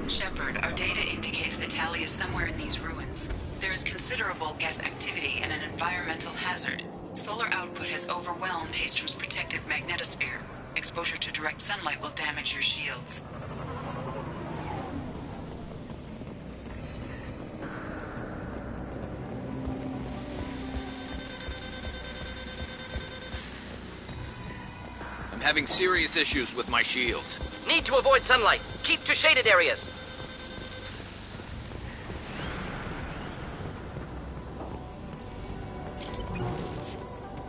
Shepard, our data indicates that Tali is somewhere in these ruins. There is considerable geth activity and an environmental hazard. Solar output has overwhelmed Hastrom's protective magnetosphere. Exposure to direct sunlight will damage your shields. I'm having serious issues with my shields. Need to avoid sunlight. Keep to shaded areas.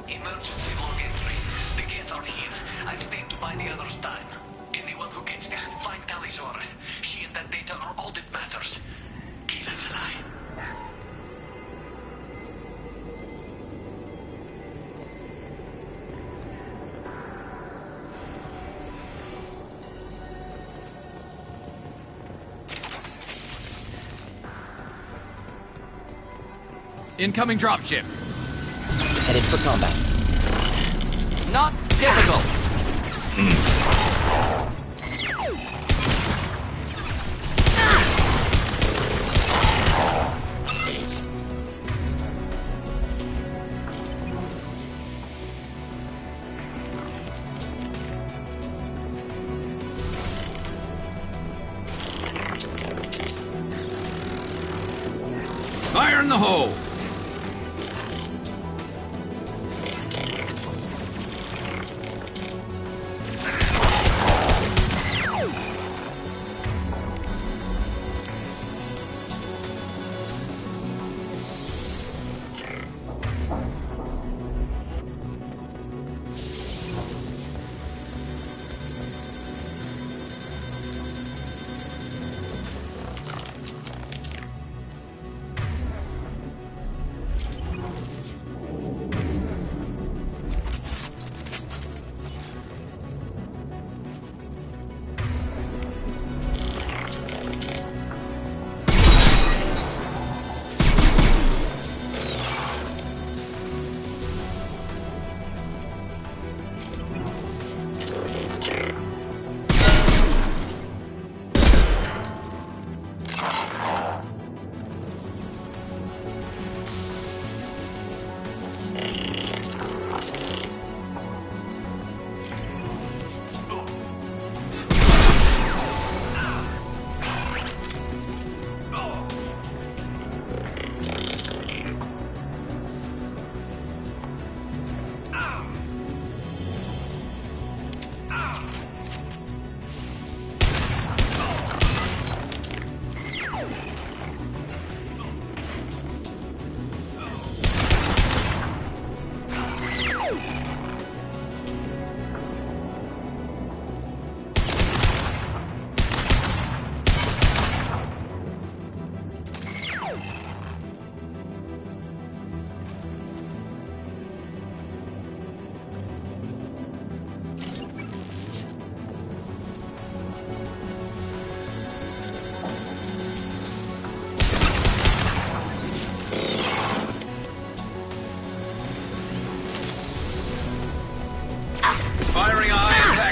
Emergency log entry. The geth are here. I've stayed to buy the others time. Anyone who gets this, find Tali's aura. She and that data are all that matters. Kill us alive. Incoming dropship. Headed for combat. Not difficult. Fire in the hole!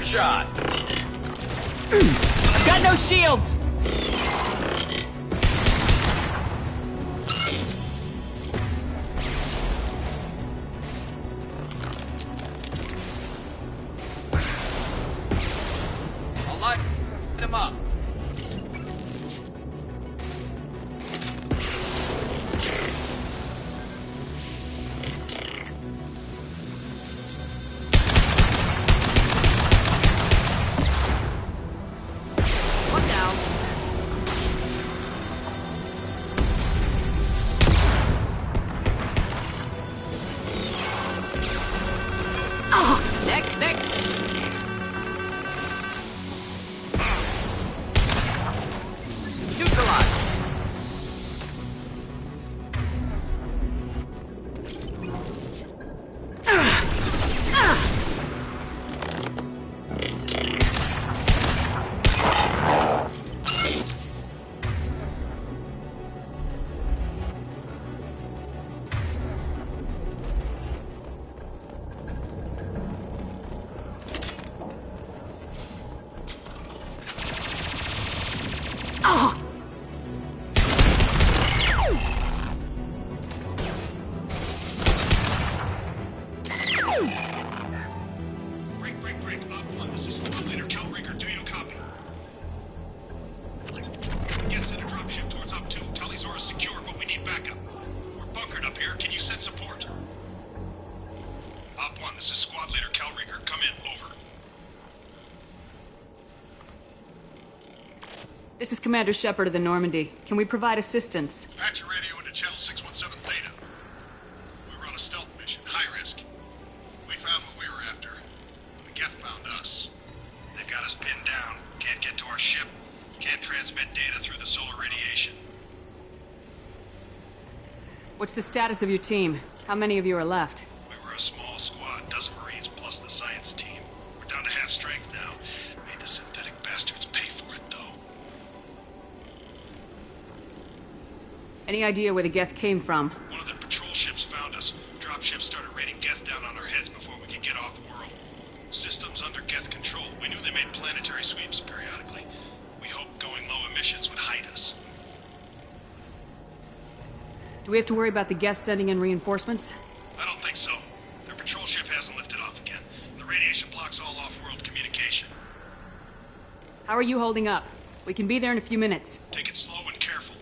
Shot. Got no shields! I'll light him up. One down. Send support. Op 1, this is Squad Leader Calringer. Come in, over. This is Commander Shepard of the Normandy. Can we provide assistance? Patch your radio into Channel 617 Theta. We were on a stealth mission, high risk. We found what we were after. The Geth found us. They've got us pinned down. Can't get to our ship. Can't transmit data through the solar radiation. What's the status of your team? How many of you are left? We were a small squad, dozen Marines plus the science team. We're down to half strength now. Made the synthetic bastards pay for it, though. Any idea where the Geth came from? One of their patrol ships found us. Dropships started raining Geth down on our heads before we could get off-world. Systems under Geth control. We knew they made planetary sweeps periodically. We hoped going low emissions would hide us. Do we have to worry about the Geth sending in reinforcements? I don't think so. Their patrol ship hasn't lifted off again. The radiation blocks all off-world communication. How are you holding up? We can be there in a few minutes. Take it slow and careful.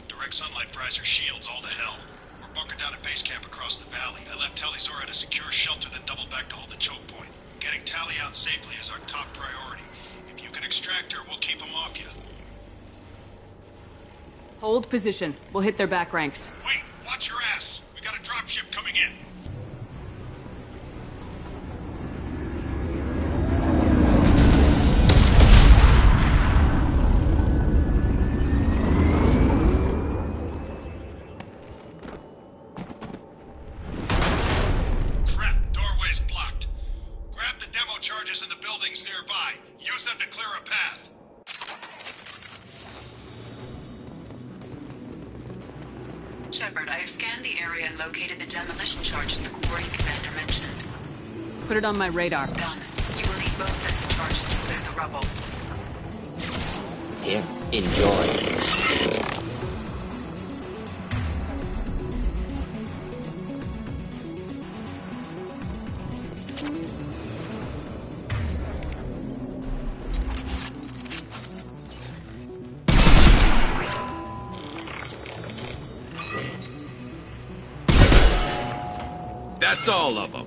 Direct sunlight fries our shields all to hell. We're bunkered down at base camp across the valley. I left Tali at a secure shelter, then doubled back to hold the choke point. Getting Tali out safely is our top priority. If you can extract her, we'll keep them off you. Hold position. We'll hit their back ranks. Wait! Watch your ass! We got a dropship coming in! Crap! Doorway's blocked. Grab the demo charges in the buildings nearby. Use them to clear a path. Shepard, I have scanned the area and located the demolition charges the quarry commander mentioned. Put it on my radar. Done. You will need both sets of charges to clear the rubble. Here, enjoy. That's all of them.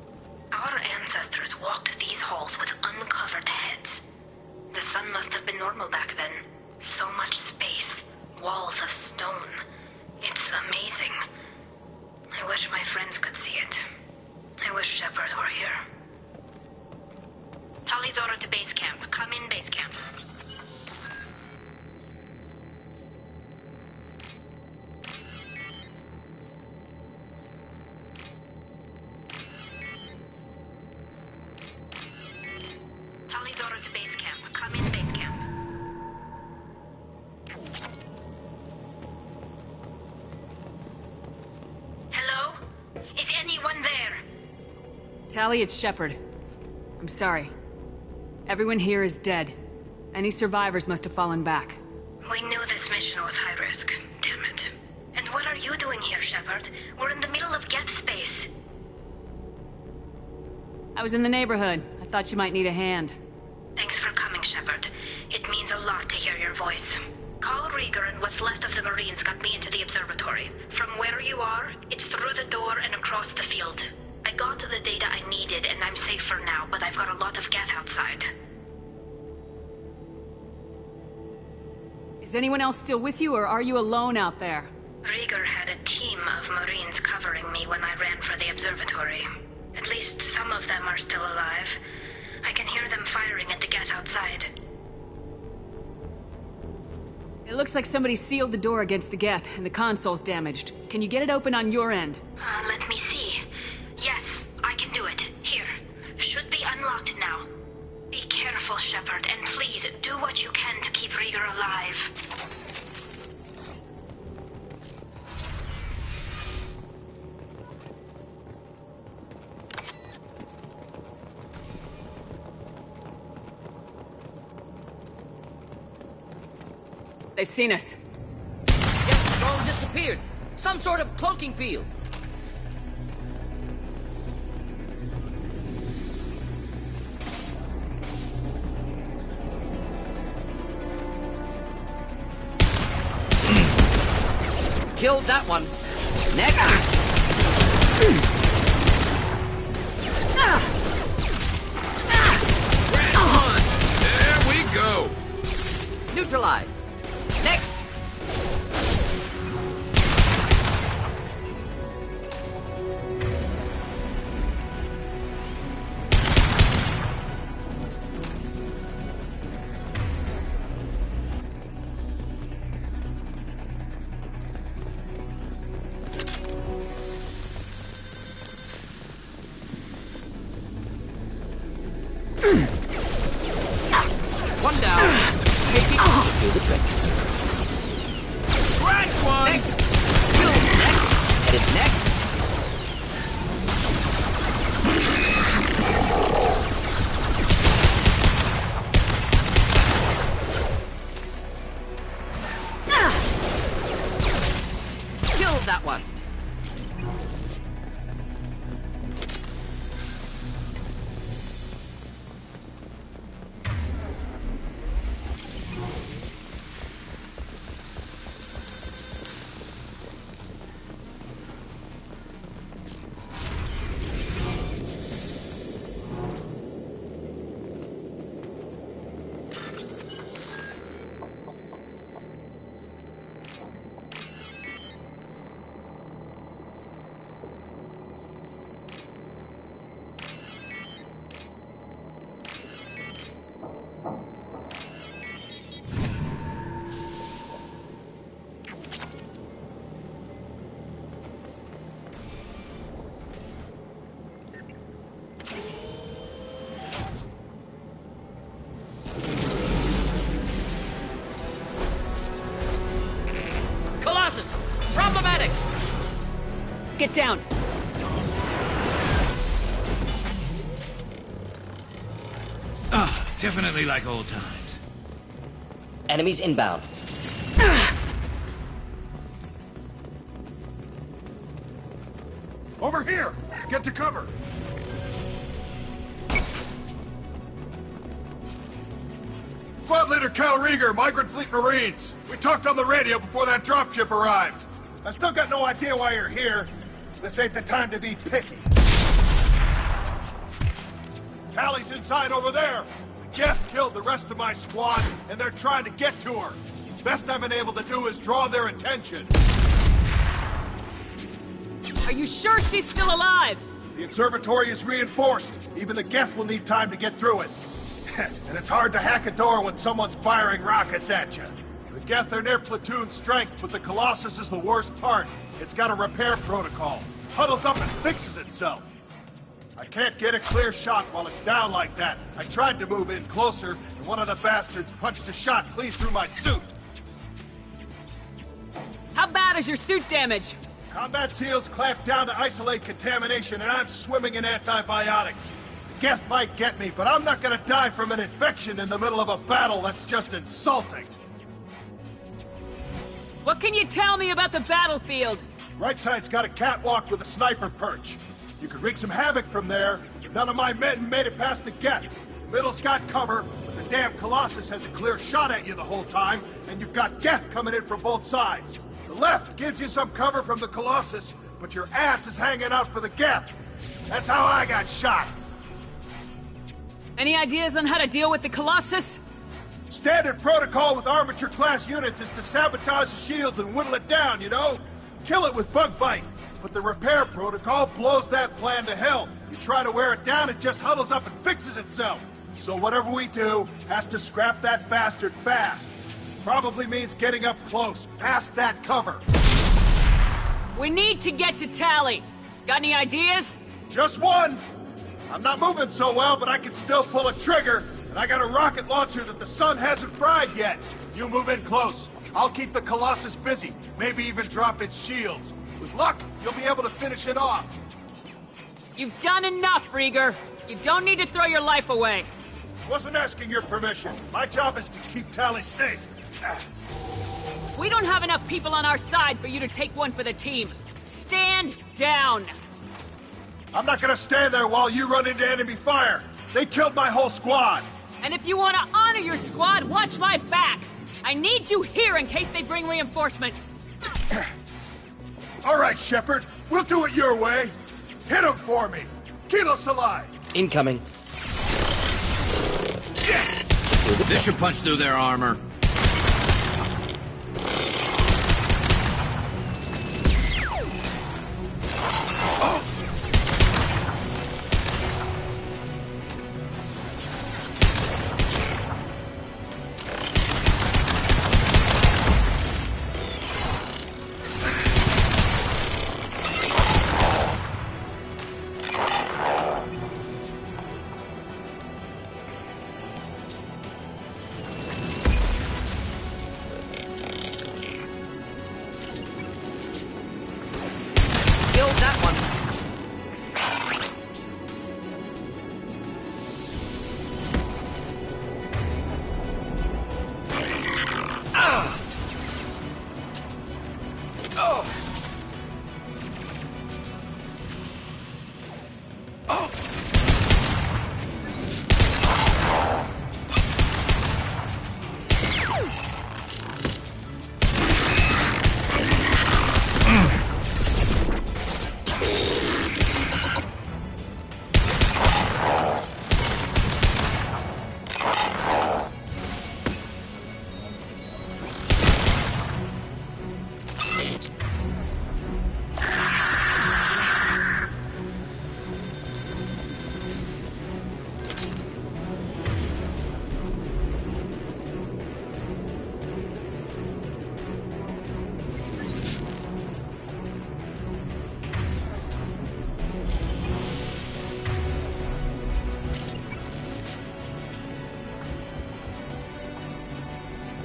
ancestors walked these halls with uncovered heads. The sun must have been normal back then. So much space, walls of stone. It's amazing. I wish my friends could see it. I wish Shepard were here. Tali's order to base camp. Come in, base camp. Tali's order to base camp. Come in, base camp. Hello? Is anyone there? Tali, it's Shepard. I'm sorry. Everyone here is dead. Any survivors must have fallen back. We knew this mission was high risk. Damn it. And what are you doing here, Shepard? We're in the middle of Geth space. I was in the neighborhood. I thought you might need a hand. Thanks for coming, Shepard. It means a lot to hear your voice. Call Rieger and what's left of the Marines got me into the observatory. From where you are, it's through the door and across the field. I got to the data I needed and I'm safe for now, but I've got a lot of Geth outside. Is anyone else still with you, or are you alone out there? Rieger had a team of Marines covering me when I ran for the observatory. At least some of them are still alive. I can hear them firing at the Geth outside. It looks like somebody sealed the door against the Geth, and the console's damaged. Can you get it open on your end? Let me see. Yes, I can do it. Here. Should be unlocked now. Be careful, Shepard, and please do what you can to keep Rieger alive. They've seen us. Yes, drone disappeared. Some sort of cloaking field. Killed that one. Next. There we go. Neutralized. Next. One down. Maybe do the trick. Scratch one! Next. Kill next. Headed next. Killed that one. Problematic! Get down! Definitely like old times. Enemies inbound. Over here! Get to cover! Squad leader Cal Rieger, Migrant Fleet Marines. We talked on the radio before that dropship arrived. I still got no idea why you're here. This ain't the time to be picky. Tally's inside over there! The Geth killed the rest of my squad, and they're trying to get to her! Best I've been able to do is draw their attention. Are you sure she's still alive? The observatory is reinforced. Even the Geth will need time to get through it. And it's hard to hack a door when someone's firing rockets at you. The Geth are near platoon strength, but the Colossus is the worst part. It's got a repair protocol. Huddles up and fixes itself. I can't get a clear shot while it's down like that. I tried to move in closer, and one of the bastards punched a shot clean through my suit. How bad is your suit damage? Combat SEALs clamp down to isolate contamination, and I'm swimming in antibiotics. The Geth might get me, but I'm not gonna die from an infection in the middle of a battle. That's just insulting. What can you tell me about the battlefield? Right side's got a catwalk with a sniper perch. You could wreak some havoc from there. None of my men made it past the Geth. Middle's got cover, but the damn Colossus has a clear shot at you the whole time, and you've got Geth coming in from both sides. The left gives you some cover from the Colossus, but your ass is hanging out for the Geth. That's how I got shot. Any ideas on how to deal with the Colossus? Standard protocol with armature-class units is to sabotage the shields and whittle it down, you know? Kill it with bug bite. But the repair protocol blows that plan to hell. You try to wear it down, it just huddles up and fixes itself. So whatever we do has to scrap that bastard fast. Probably means getting up close, past that cover. We need to get to Tali. Got any ideas? Just one! I'm not moving so well, but I can still pull a trigger, and I got a rocket launcher that the sun hasn't fried yet. You move in close. I'll keep the Colossus busy, maybe even drop its shields. With luck, you'll be able to finish it off. You've done enough, Rieger. You don't need to throw your life away. Wasn't asking your permission. My job is to keep Tali safe. We don't have enough people on our side for you to take one for the team. Stand down. I'm not gonna stand there while you run into enemy fire. They killed my whole squad. And if you want to honor your squad, watch my back. I need you here in case they bring reinforcements. All right, Shepard. We'll do it your way. Hit him for me. Kilo Salai. Incoming. This should punch through their armor.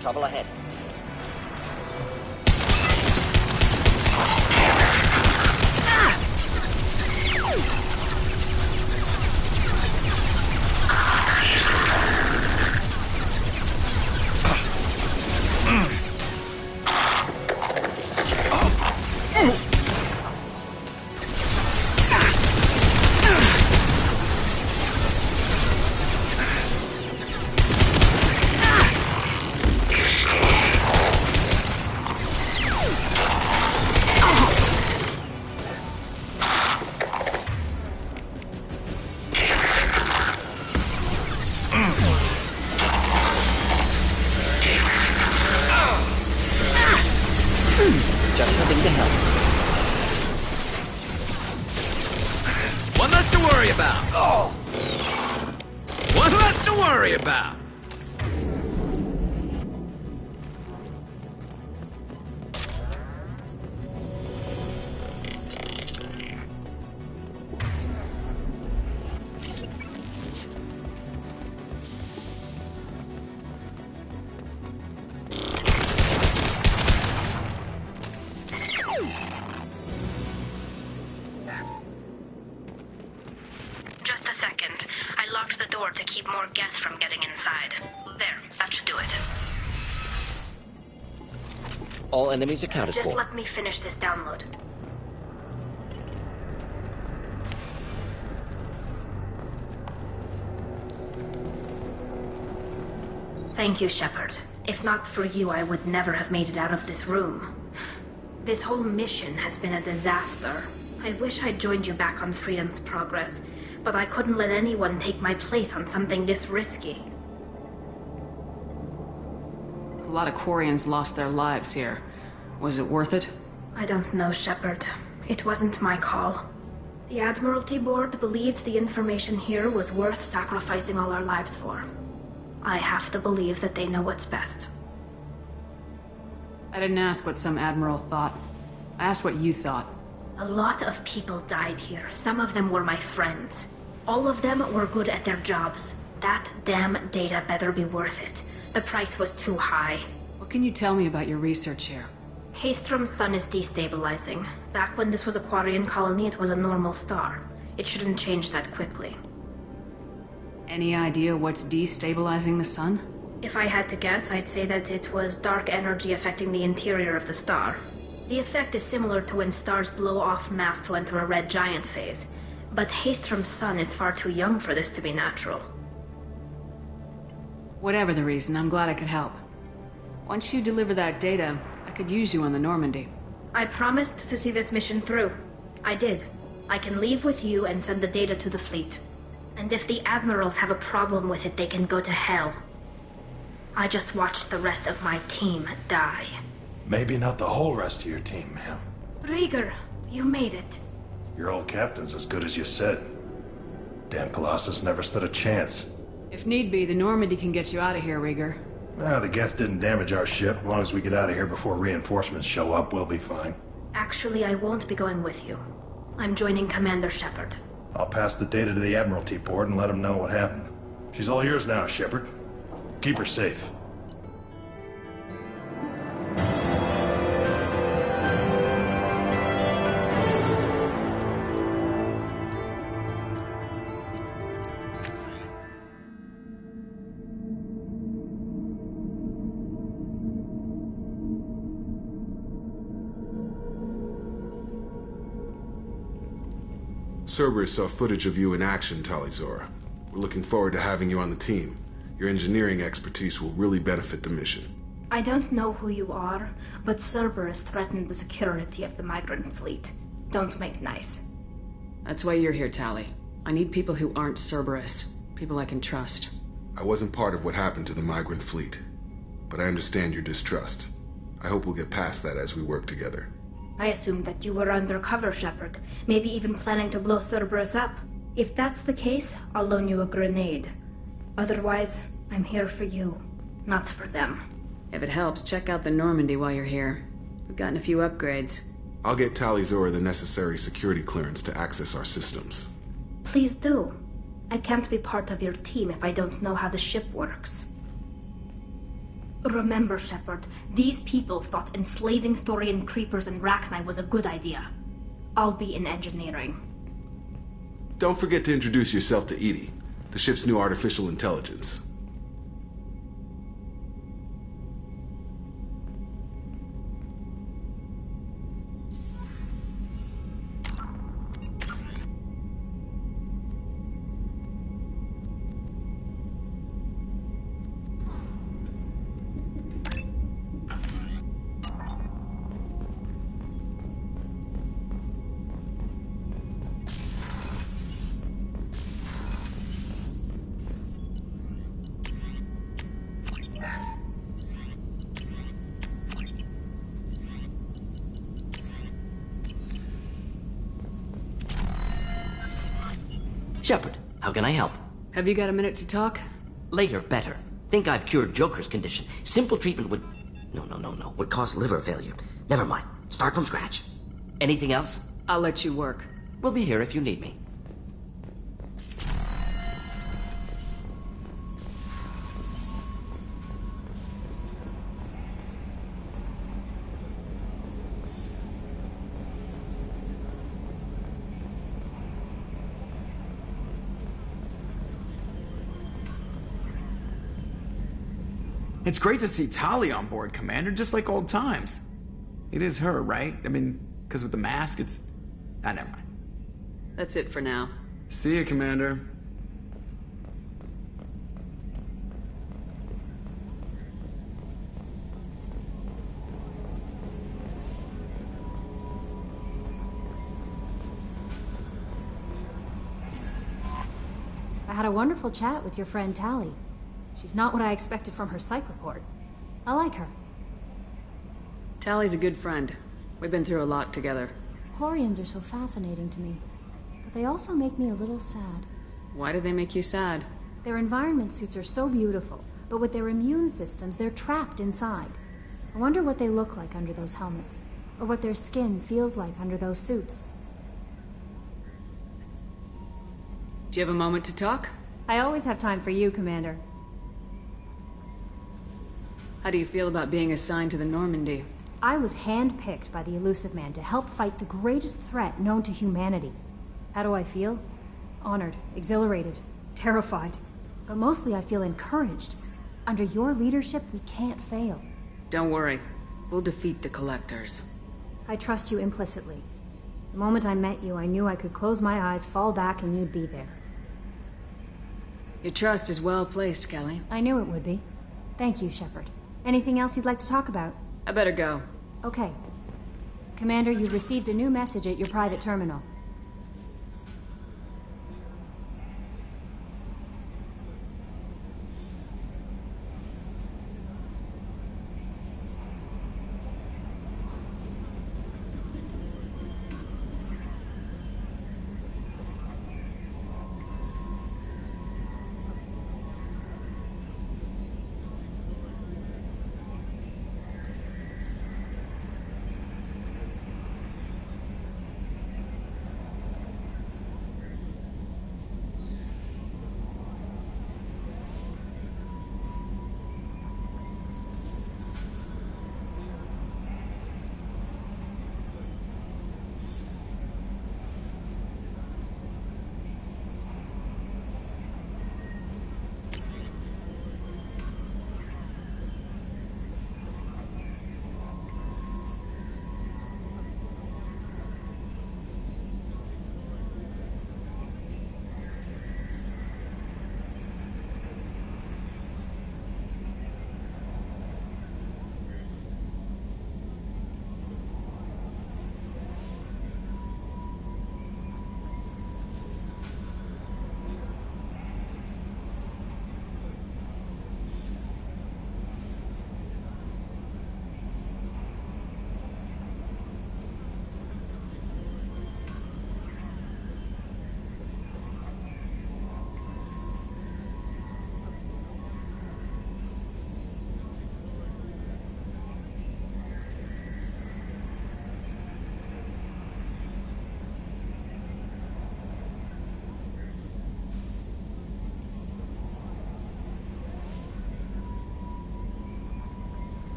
Trouble ahead. to help. One less to worry about. Oh. One less to worry about. Just a second. I locked the door to keep more Geth from getting inside. There, that should do it. All enemies accounted Just for. let me finish this download. Thank you, Shepard. If not for you, I would never have made it out of this room. This whole mission has been a disaster. I wish I'd joined you back on Freedom's Progress, but I couldn't let anyone take my place on something this risky. A lot of Quarians lost their lives here. Was it worth it? I don't know, Shepard. It wasn't my call. The Admiralty Board believed the information here was worth sacrificing all our lives for. I have to believe that they know what's best. I didn't ask what some admiral thought. I asked what you thought. A lot of people died here. Some of them were my friends. All of them were good at their jobs. That damn data better be worth it. The price was too high. What can you tell me about your research here? Haystrom's sun is destabilizing. Back when this was a Quarian colony, it was a normal star. It shouldn't change that quickly. Any idea what's destabilizing the sun? If I had to guess, I'd say that it was dark energy affecting the interior of the star. The effect is similar to when stars blow off mass to enter a red giant phase. But Haystrom's sun is far too young for this to be natural. Whatever the reason, I'm glad I could help. Once you deliver that data, I could use you on the Normandy. I promised to see this mission through. I did. I can leave with you and send the data to the fleet. And if the admirals have a problem with it, they can go to hell. I just watched the rest of my team die. Maybe not the whole rest of your team, ma'am. Rieger, you made it. Your old captain's as good as you said. Damn Colossus never stood a chance. If need be, the Normandy can get you out of here, Rieger. The Geth didn't damage our ship. As long as we get out of here before reinforcements show up, we'll be fine. Actually, I won't be going with you. I'm joining Commander Shepard. I'll pass the data to the Admiralty Board and let them know what happened. She's all yours now, Shepard. Keep her safe. Cerberus saw footage of you in action, Tali. We're looking forward to having you on the team. Your engineering expertise will really benefit the mission. I don't know who you are, but Cerberus threatened the security of the migrant fleet. Don't make nice. That's why you're here, Tali. I need people who aren't Cerberus. People I can trust. I wasn't part of what happened to the migrant fleet, but I understand your distrust. I hope we'll get past that as we work together. I assumed that you were undercover, Shepard. Maybe even planning to blow Cerberus up. If that's the case, I'll loan you a grenade. Otherwise, I'm here for you, not for them. If it helps, check out the Normandy while you're here. We've gotten a few upgrades. I'll get Tali the necessary security clearance to access our systems. Please do. I can't be part of your team if I don't know how the ship works. Remember, Shepard, these people thought enslaving Thorian creepers in Rachni was a good idea. I'll be in engineering. Don't forget to introduce yourself to Edie, the ship's new artificial intelligence. Shepard, how can I help? Have you got a minute to talk? Later, better. Think I've cured Joker's condition. Simple treatment would... No. Would cause liver failure. Never mind. Start from scratch. Anything else? I'll let you work. We'll be here if you need me. It's great to see Tali on board, Commander, just like old times. It is her, right? I mean, because with the mask, it's... Ah, never mind. That's it for now. See you, Commander. I had a wonderful chat with your friend Tali. She's not what I expected from her psych report. I like her. Tali's a good friend. We've been through a lot together. Quarians are so fascinating to me, but they also make me a little sad. Why do they make you sad? Their environment suits are so beautiful, but with their immune systems, they're trapped inside. I wonder what they look like under those helmets, or what their skin feels like under those suits. Do you have a moment to talk? I always have time for you, Commander. How do you feel about being assigned to the Normandy? I was handpicked by the Elusive Man to help fight the greatest threat known to humanity. How do I feel? Honored, exhilarated, terrified. But mostly I feel encouraged. Under your leadership, we can't fail. Don't worry. We'll defeat the Collectors. I trust you implicitly. The moment I met you, I knew I could close my eyes, fall back, and you'd be there. Your trust is well placed, Kelly. I knew it would be. Thank you, Shepard. Anything else you'd like to talk about? I better go. Okay. Commander, you've received a new message at your private terminal.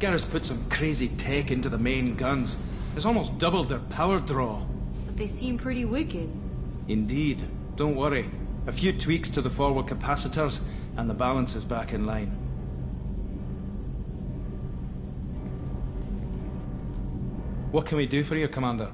Garrus put some crazy tech into the main guns. It's almost doubled their power draw. But they seem pretty wicked. Indeed. Don't worry. A few tweaks to the forward capacitors, and the balance is back in line. What can we do for you, Commander?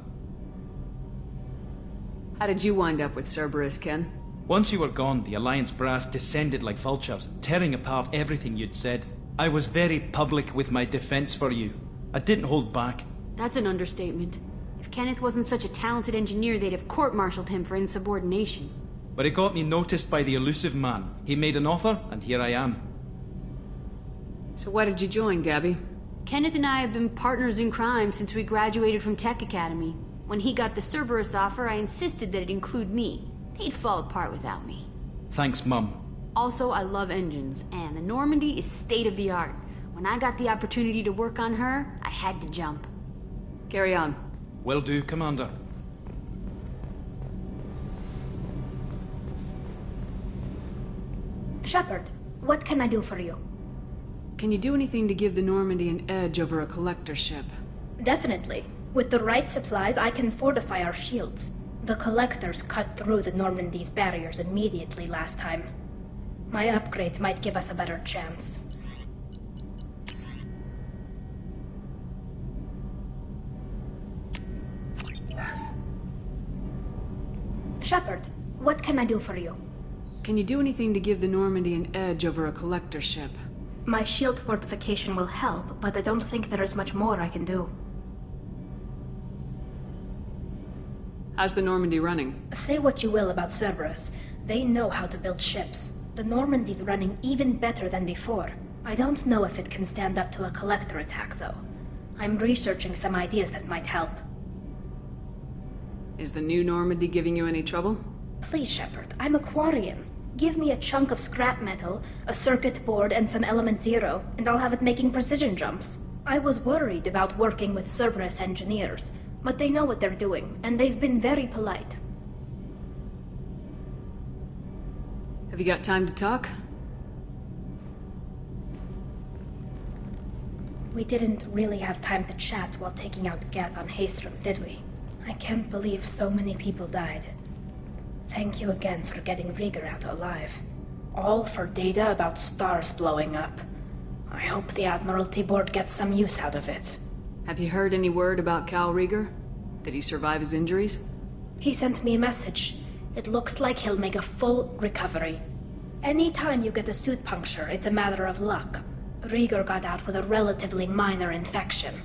How did you wind up with Cerberus, Ken? Once you were gone, the Alliance brass descended like vultures, tearing apart everything you'd said. I was very public with my defense for you. I didn't hold back. That's an understatement. If Kenneth wasn't such a talented engineer, they'd have court-martialed him for insubordination. But it got me noticed by the elusive man. He made an offer, and here I am. So why did you join, Gabby? Kenneth and I have been partners in crime since we graduated from Tech Academy. When he got the Cerberus offer, I insisted that it include me. He'd fall apart without me. Thanks, Mum. Also, I love engines, and the Normandy is state-of-the-art. When I got the opportunity to work on her, I had to jump. Carry on. Will do, Commander. Shepard, what can I do for you? Can you do anything to give the Normandy an edge over a collector ship? Definitely. With the right supplies, I can fortify our shields. The collectors cut through the Normandy's barriers immediately last time. My upgrades might give us a better chance. Shepard, what can I do for you? Can you do anything to give the Normandy an edge over a collector ship? My shield fortification will help, but I don't think there is much more I can do. How's the Normandy running? Say what you will about Cerberus. They know how to build ships. The Normandy's running even better than before. I don't know if it can stand up to a collector attack, though. I'm researching some ideas that might help. Is the new Normandy giving you any trouble? Please, Shepard, I'm a Quarian. Give me a chunk of scrap metal, a circuit board, and some element zero, and I'll have it making precision jumps. I was worried about working with Cerberus engineers, but they know what they're doing, and they've been very polite. Have you got time to talk? We didn't really have time to chat while taking out Geth on Haestrom, did we? I can't believe so many people died. Thank you again for getting Rieger out alive. All for data about stars blowing up. I hope the Admiralty Board gets some use out of it. Have you heard any word about Cal Rieger? Did he survive his injuries? He sent me a message. It looks like he'll make a full recovery. Anytime you get a suit puncture, it's a matter of luck. Rieger got out with a relatively minor infection.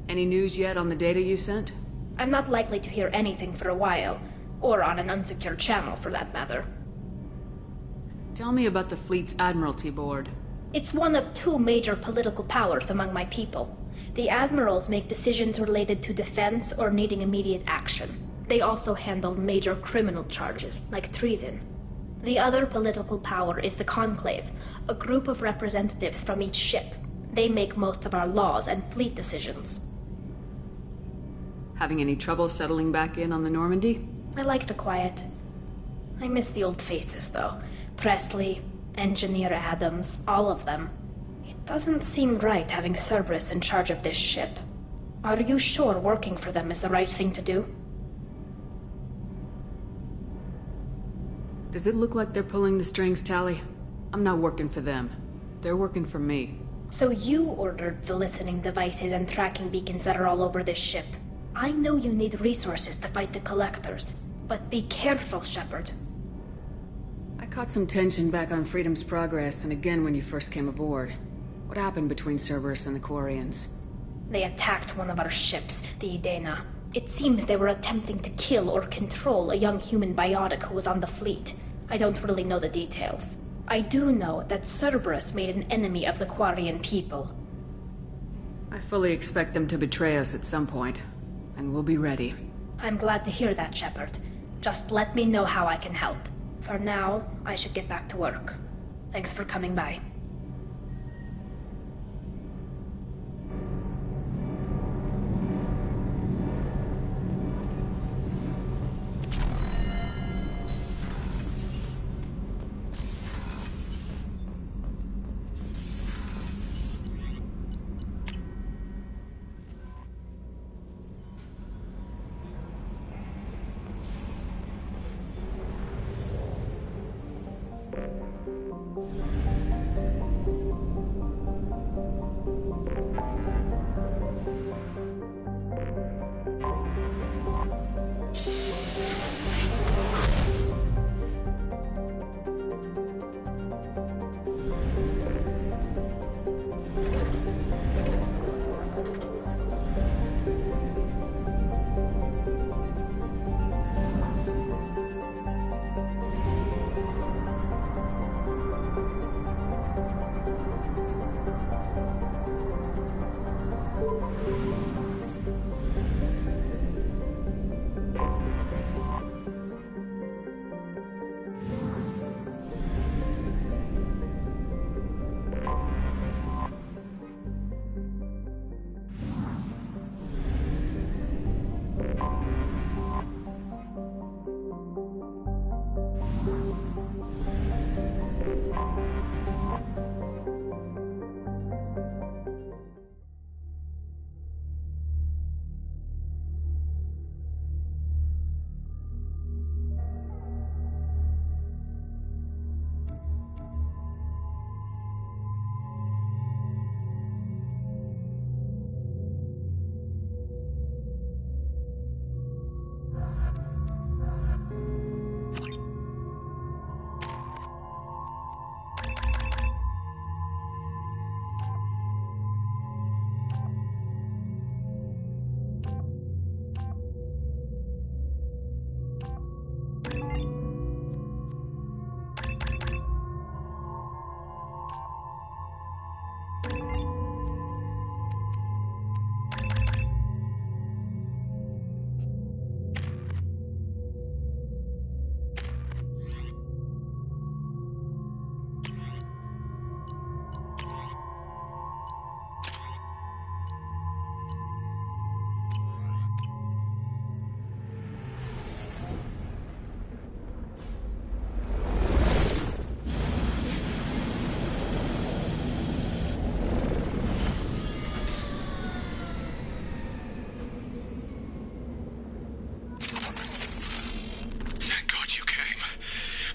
Any news yet on the data you sent? I'm not likely to hear anything for a while, or on an unsecured channel for that matter. Tell me about the fleet's Admiralty Board. It's one of two major political powers among my people. The admirals make decisions related to defense or needing immediate action. They also handle major criminal charges, like treason. The other political power is the Conclave, a group of representatives from each ship. They make most of our laws and fleet decisions. Having any trouble settling back in on the Normandy? I like the quiet. I miss the old faces, though. Presley, Engineer Adams, all of them. It doesn't seem right having Cerberus in charge of this ship. Are you sure working for them is the right thing to do? Does it look like they're pulling the strings, Tali? I'm not working for them. They're working for me. So you ordered the listening devices and tracking beacons that are all over this ship. I know you need resources to fight the Collectors, but be careful, Shepard. I caught some tension back on Freedom's Progress, and again when you first came aboard. What happened between Cerberus and the Quarians? They attacked one of our ships, the Edena. It seems they were attempting to kill or control a young human biotic who was on the fleet. I don't really know the details. I do know that Cerberus made an enemy of the Quarian people. I fully expect them to betray us at some point, and we'll be ready. I'm glad to hear that, Shepard. Just let me know how I can help. For now, I should get back to work. Thanks for coming by.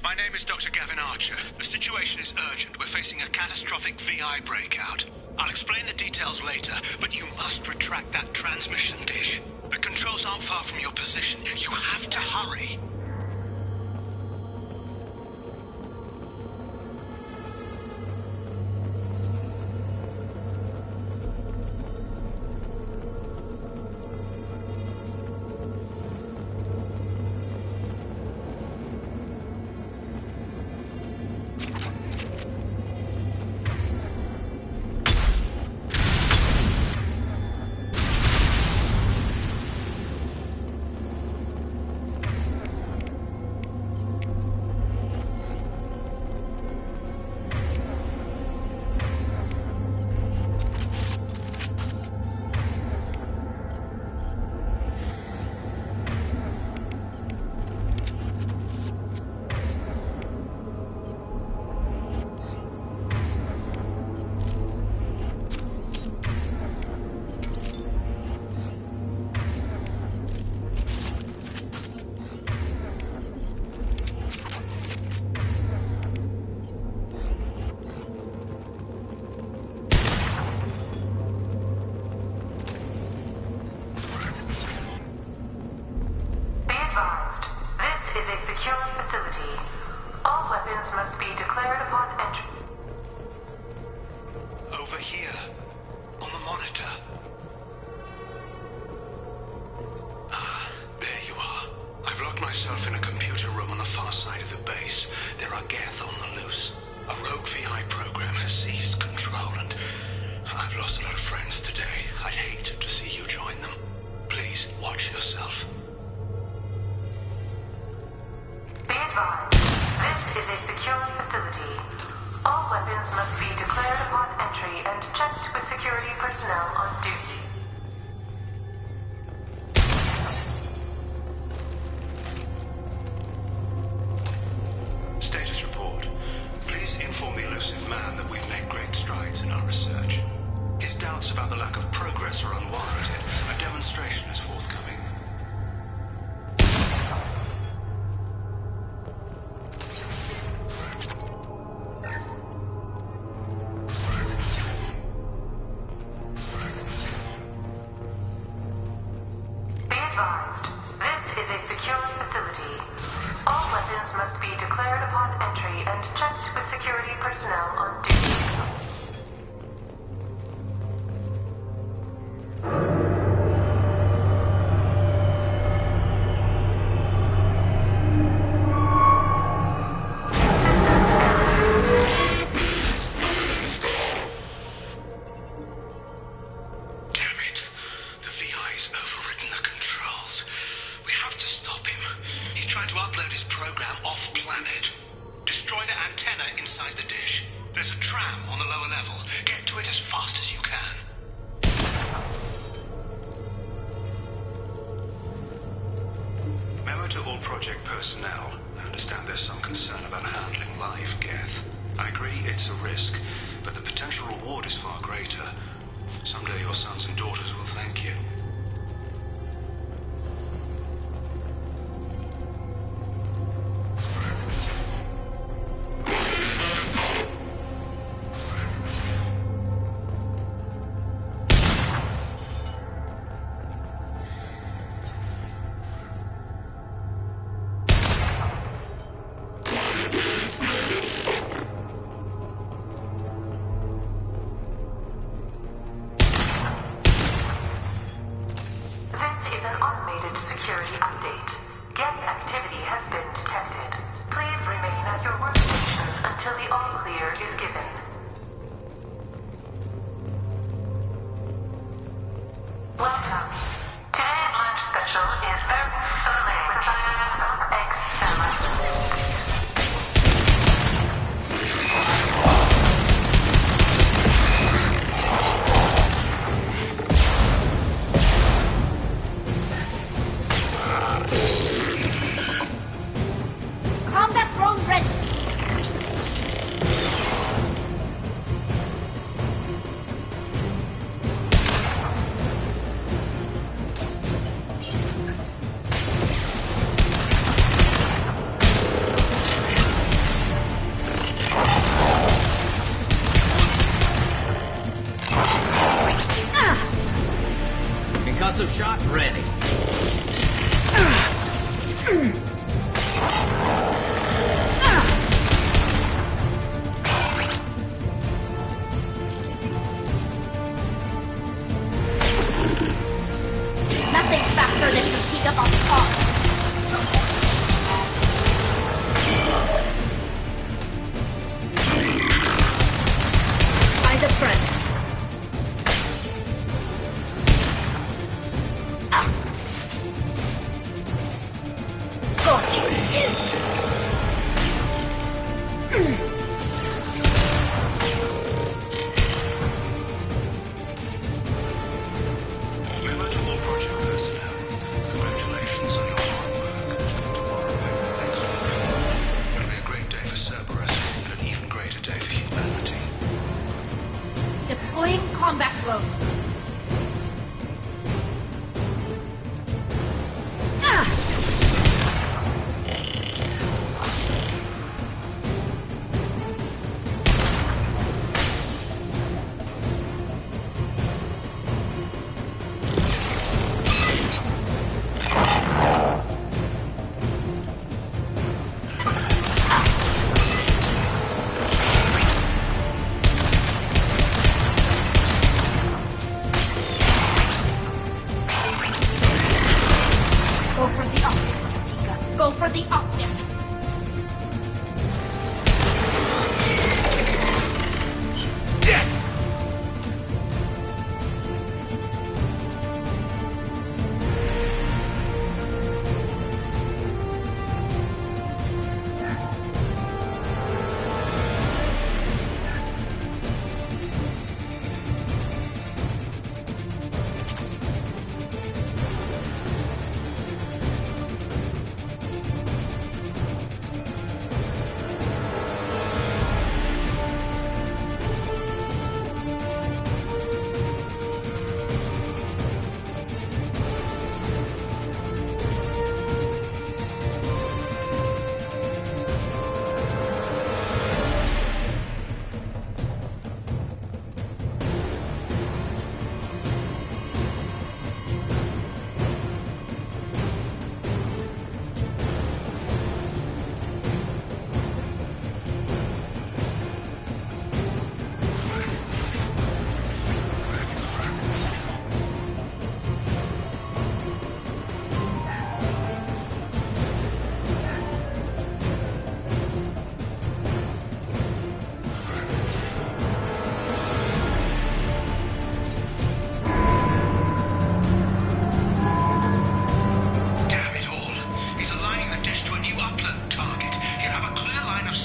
My name is Dr. Gavin Archer. The situation is urgent. We're facing a catastrophic VI breakout. I'll explain the details later, but you must retract that transmission dish. The controls aren't far from your position. You have to hurry.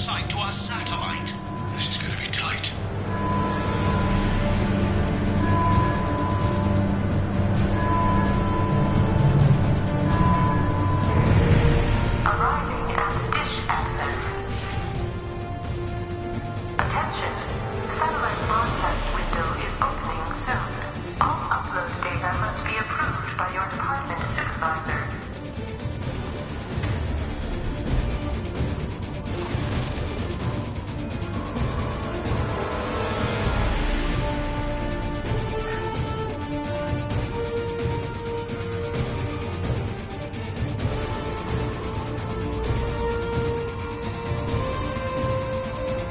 sight to our satellite. This is gonna be tight. Arriving at dish access. Attention. Satellite broadcast window is opening soon. All upload data must be approved by your department supervisor.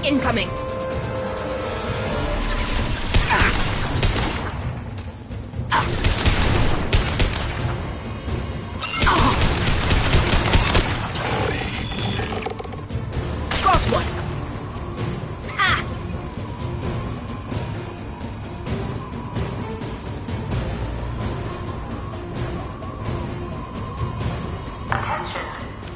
Incoming. Got one. Attention.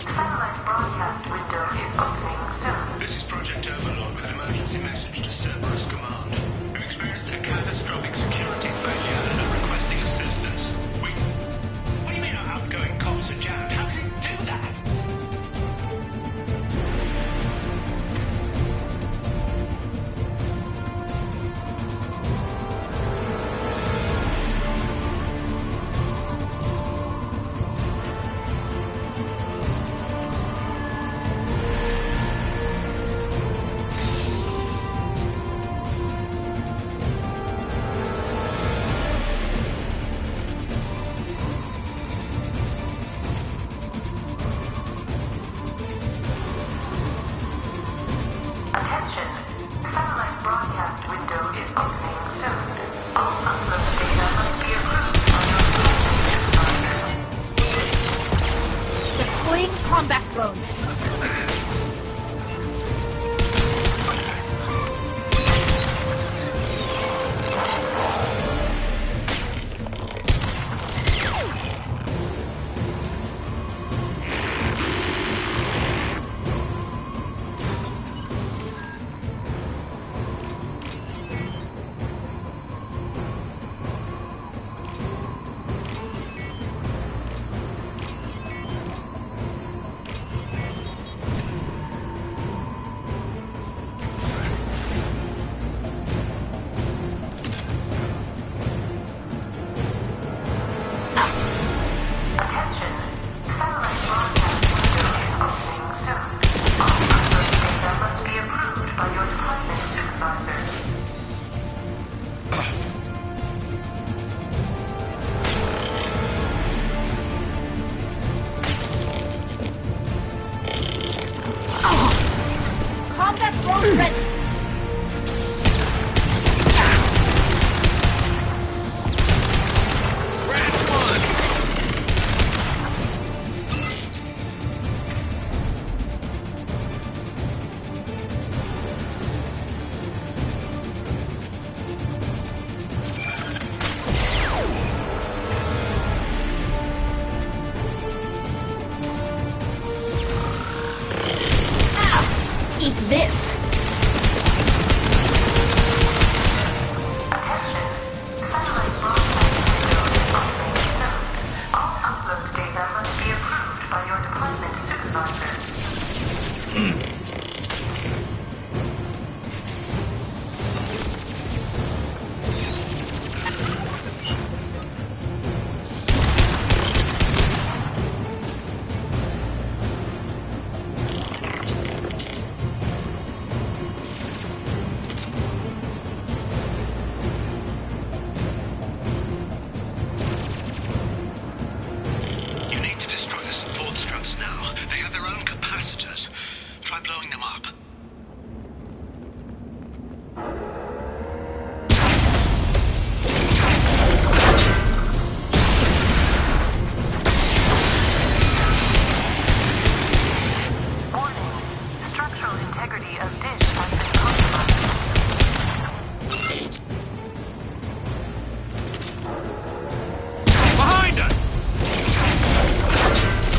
Satellite broadcast window is opening soon. This is Project Overlord with an emergency message to Cerberus Command. We've experienced a catastrophic security failure and are requesting assistance. What do you mean our outgoing comms are jammed? How can it do that? Attention. Satellite broadcast window is opening soon. All upload data must be approved by your department supervisor. Deploying combat drone. Attention. Satellite broadcast window is opening soon. All upload data must be approved by your department supervisor. Combat drone ready. Scratch one! Eat this. Attention. Satellite broadcast window is opening soon. All upload data must be approved by your department supervisor. You need to destroy the support struts now. They have their own capacitors. Try blowing them up. Warning. Structural integrity of dish has been compromised. Behind us!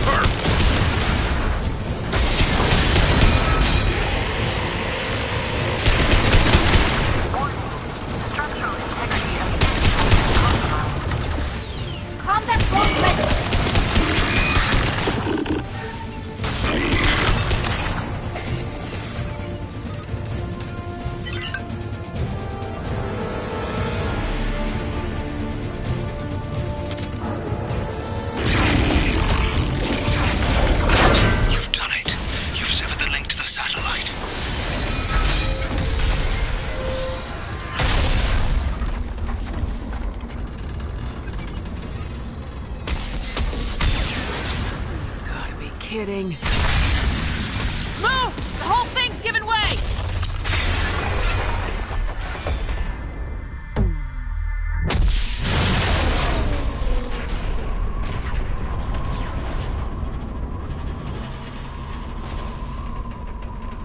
Perfect. kidding. Move! The whole thing's giving way!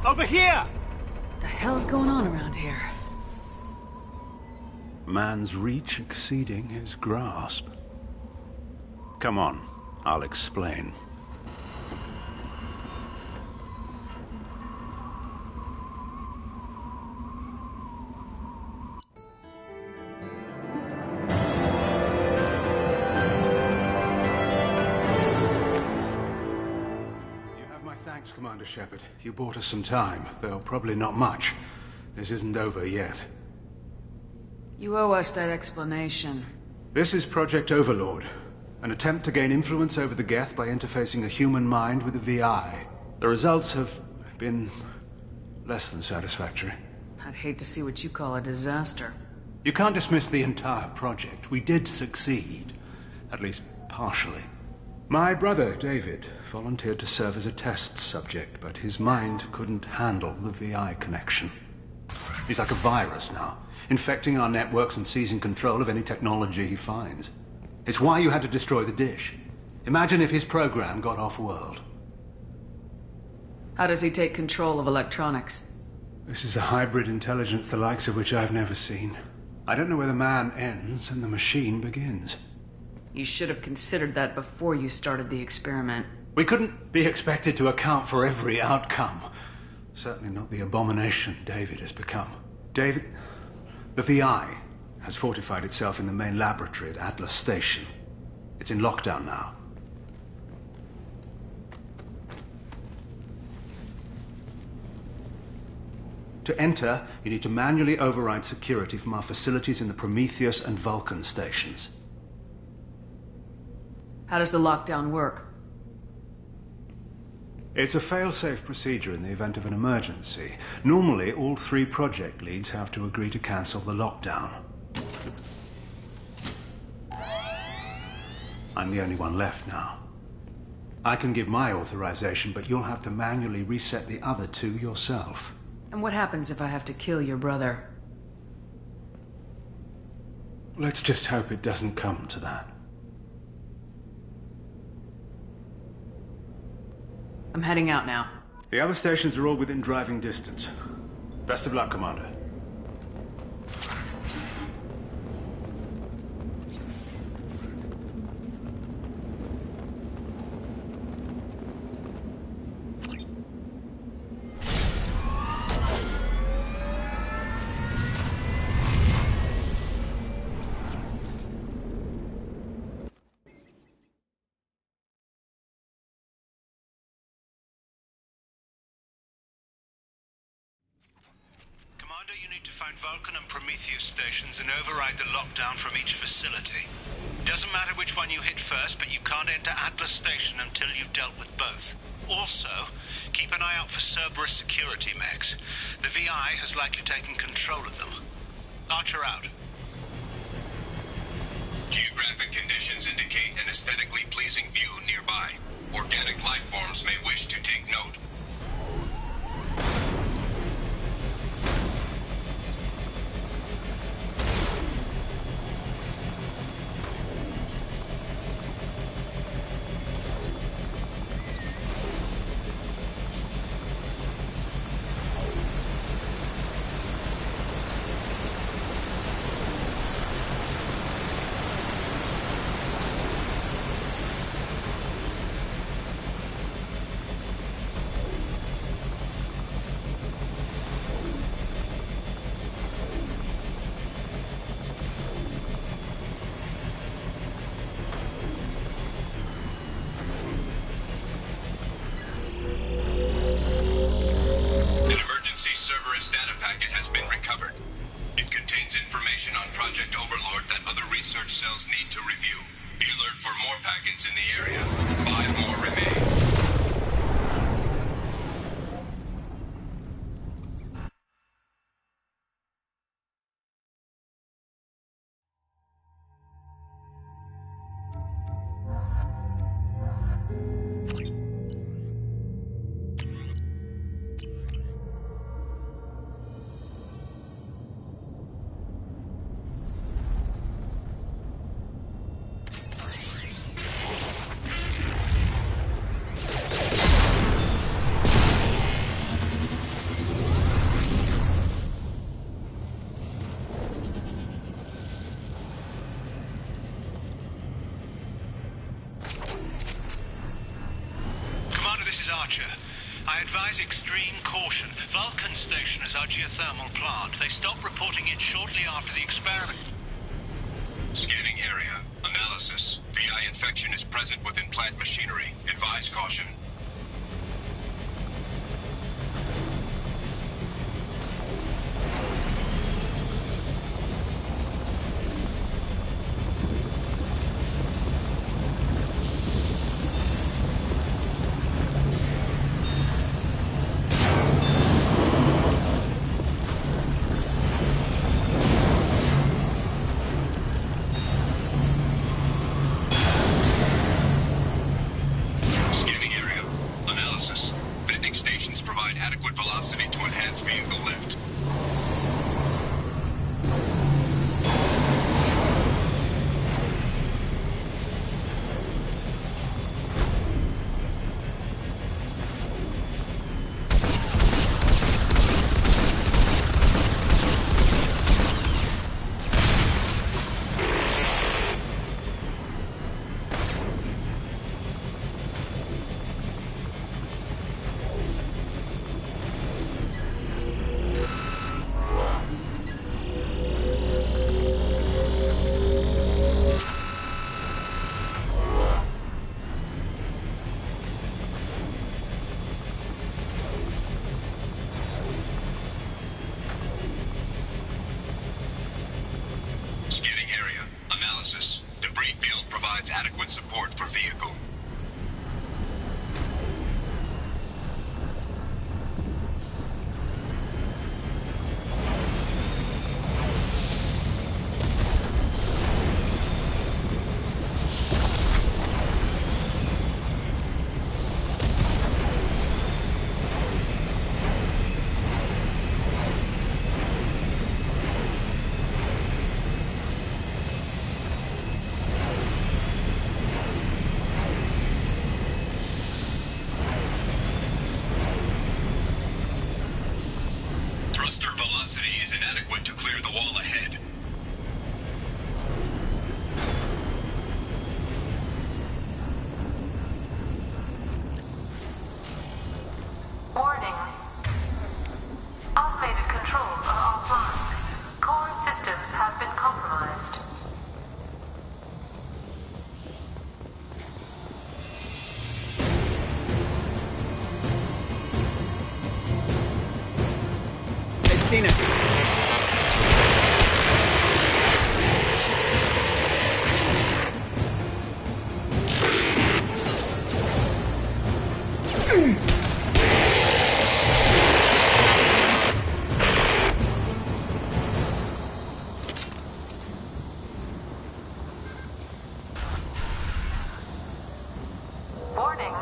Over here! The hell's going on around here? Man's reach exceeding his grasp. Come on, I'll explain. Thanks, Commander Shepard. You bought us some time, though probably not much. This isn't over yet. You owe us that explanation. This is Project Overlord, an attempt to gain influence over the Geth by interfacing a human mind with a VI. The results have been less than satisfactory. I'd hate to see what you call a disaster. You can't dismiss the entire project. We did succeed, at least partially. My brother, David, volunteered to serve as a test subject, but his mind couldn't handle the VI connection. He's like a virus now, infecting our networks and seizing control of any technology he finds. It's why you had to destroy the dish. Imagine if his program got off-world. How does he take control of electronics? This is a hybrid intelligence the likes of which I've never seen. I don't know where the man ends and the machine begins. You should have considered that before you started the experiment. We couldn't be expected to account for every outcome. Certainly not the abomination David has become. David, the VI has fortified itself in the main laboratory at Atlas Station. It's in lockdown now. To enter, you need to manually override security from our facilities in the Prometheus and Vulcan stations. How does the lockdown work? It's a fail-safe procedure in the event of an emergency. Normally, all 3 project leads have to agree to cancel the lockdown. I'm the only one left now. I can give my authorization, but you'll have to manually reset the other 2 yourself. And what happens if I have to kill your brother? Let's just hope it doesn't come to that. I'm heading out now. The other stations are all within driving distance. Best of luck, Commander. You need to find Vulcan and Prometheus stations and override the lockdown from each facility. Doesn't matter which one you hit first, but you can't enter Atlas Station until you've dealt with both. Also, keep an eye out for Cerberus security mechs. The VI has likely taken control of them. Archer out. Geographic conditions indicate an aesthetically pleasing view nearby. Organic life forms may wish to take note. Project Overlord that other research cells need to review. Be alert for more packets in the area. 5 more remain. Advise extreme caution. Vulcan Station is our geothermal plant. They stopped reporting it shortly after the experiment. Scanning area. Analysis. VI infection is present within plant machinery. Advise caution. Debris field provides adequate support for vehicle. Inadequate to clear the wall ahead. Warning. Automated controls are offline. Core systems have been compromised. They've seen us. Warning.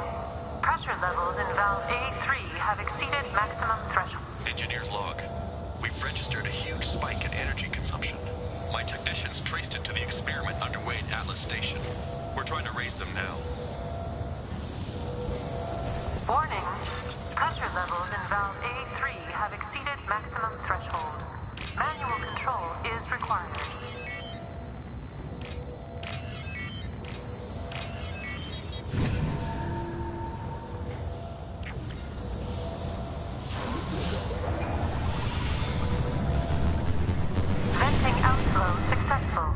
Pressure levels in valve A3 have exceeded maximum threshold. Engineer's log. We've registered a huge spike in energy consumption. My technicians traced it to the experiment underway at Atlas Station. We're trying to raise them now. Warning. Pressure levels in valve A3 have exceeded maximum threshold. Manual control is required. Venting outflow successful.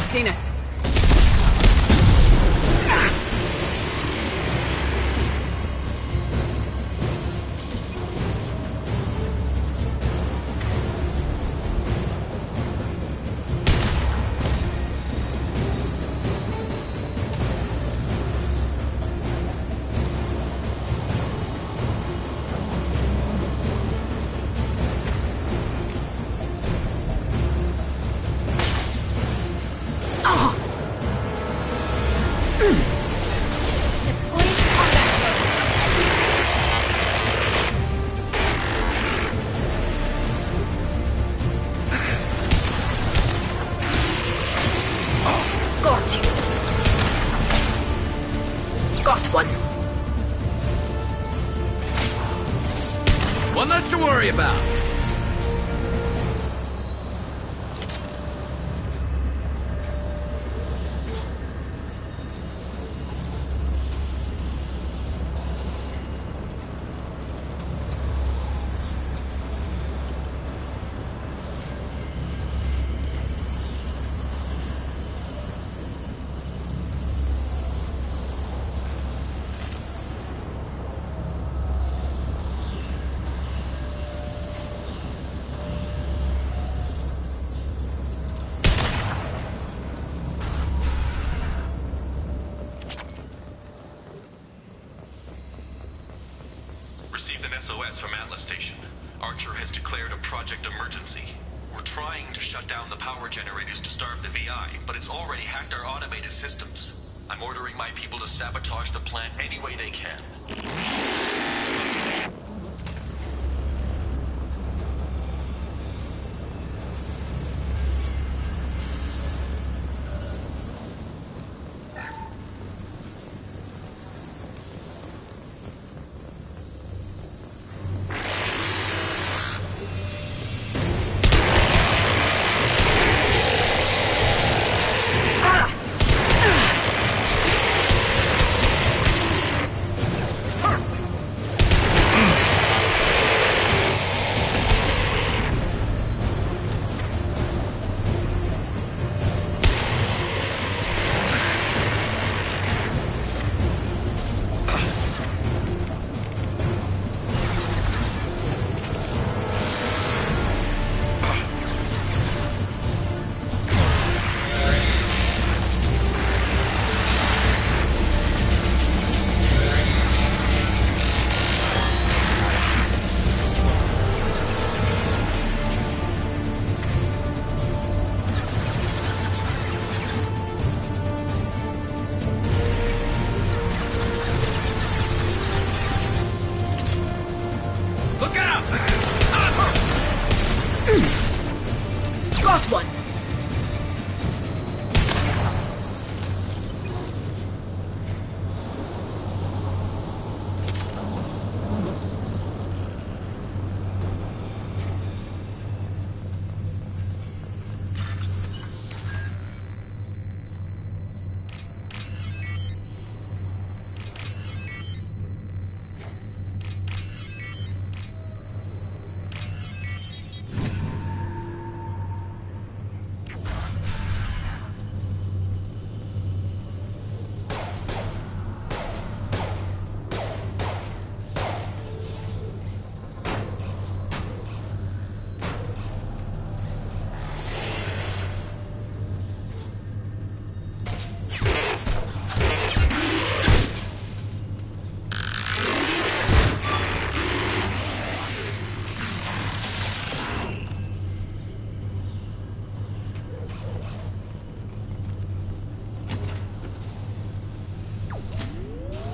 seen us. One less to worry about. Received an SOS from Atlas Station. Archer has declared a project emergency. We're trying to shut down the power generators to starve the VI, but it's already hacked our automated systems. I'm ordering my people to sabotage the plant any way they can.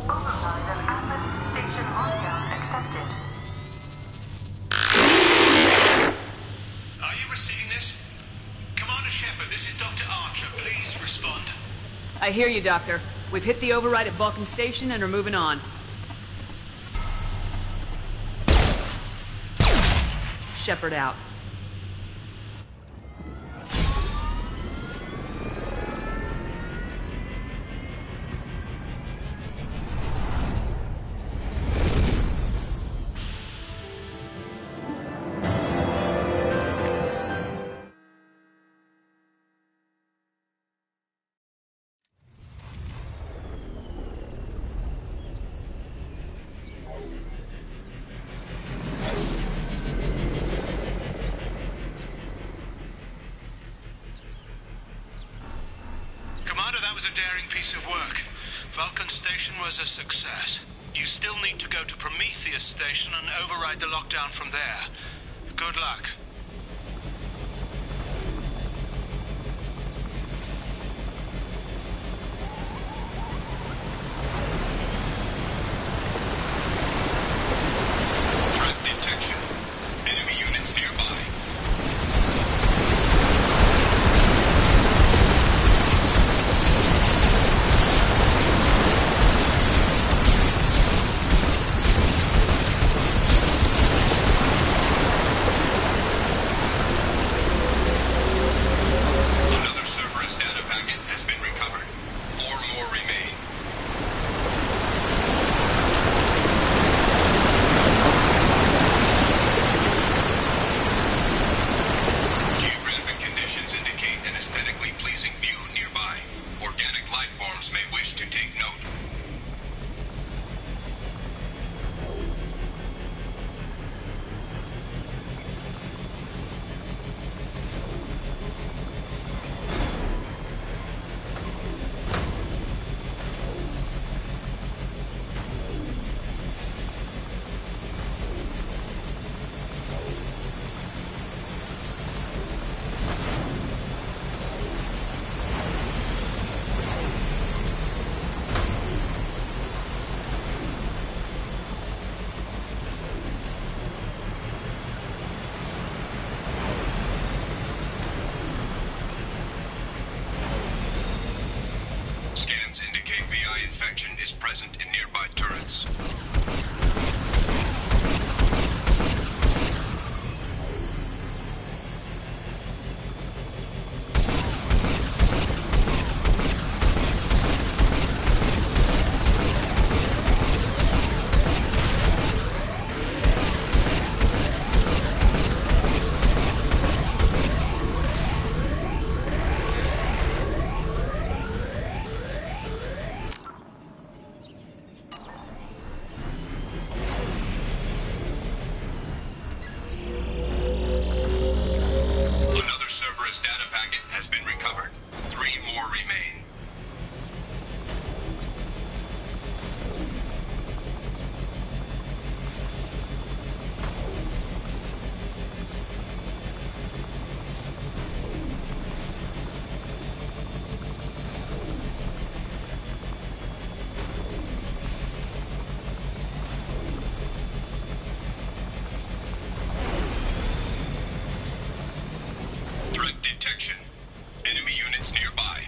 Override of Atlas Station lockdown accepted. Are you receiving this? Commander Shepard, this is Dr. Archer. Please respond. I hear you, Doctor. We've hit the override at Vulcan Station and are moving on. Shepard out. was a daring piece of work. Vulcan Station was a success. You still need to go to Prometheus Station and override the lockdown from there. Good luck. Threat detection. Enemy units nearby. Another Cerberus data packet has been recovered. 4 more remain. Geographic conditions indicate an aesthetically pleasing view nearby. Organic life forms may wish to take note. Scans indicate VI infection is present in nearby turrets. Another Cerberus data packet has been recovered. 3 more remain. Threat detection. Enemy units nearby.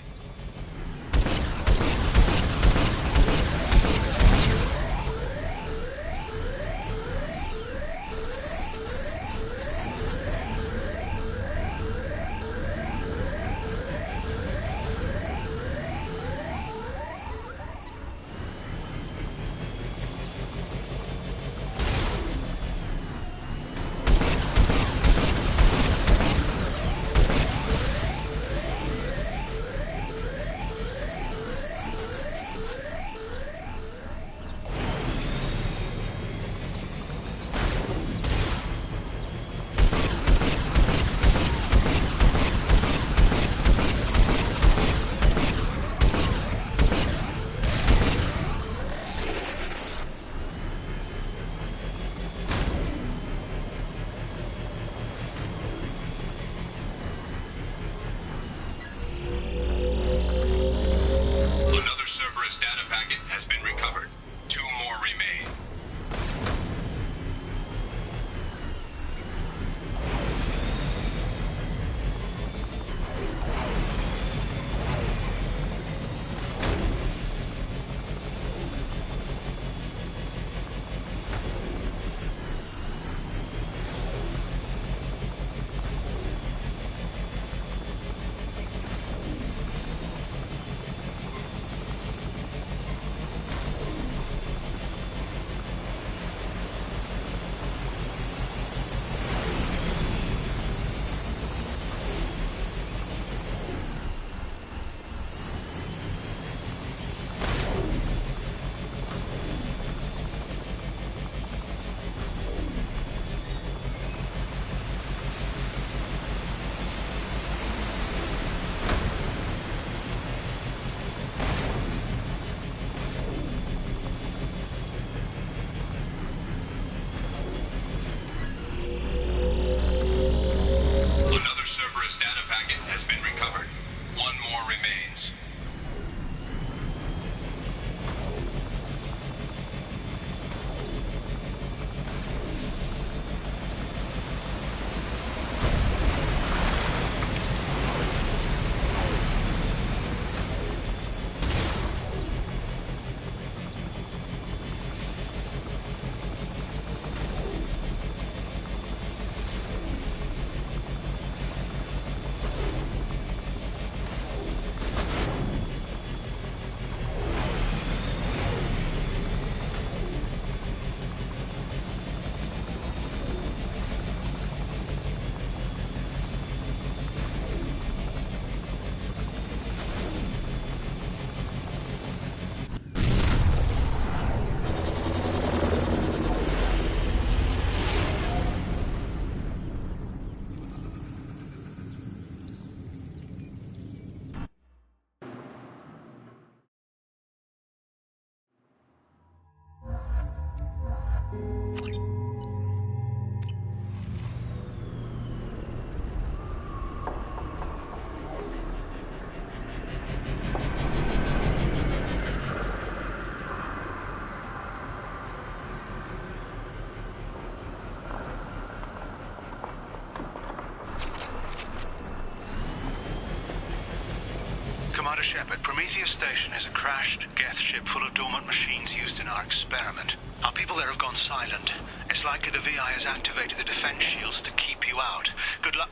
Commander Shepard, Prometheus Station is a crashed Geth ship full of dormant machines used in our experiment. Our people there have gone silent. It's likely the VI has activated the defense shields to keep you out. Good luck.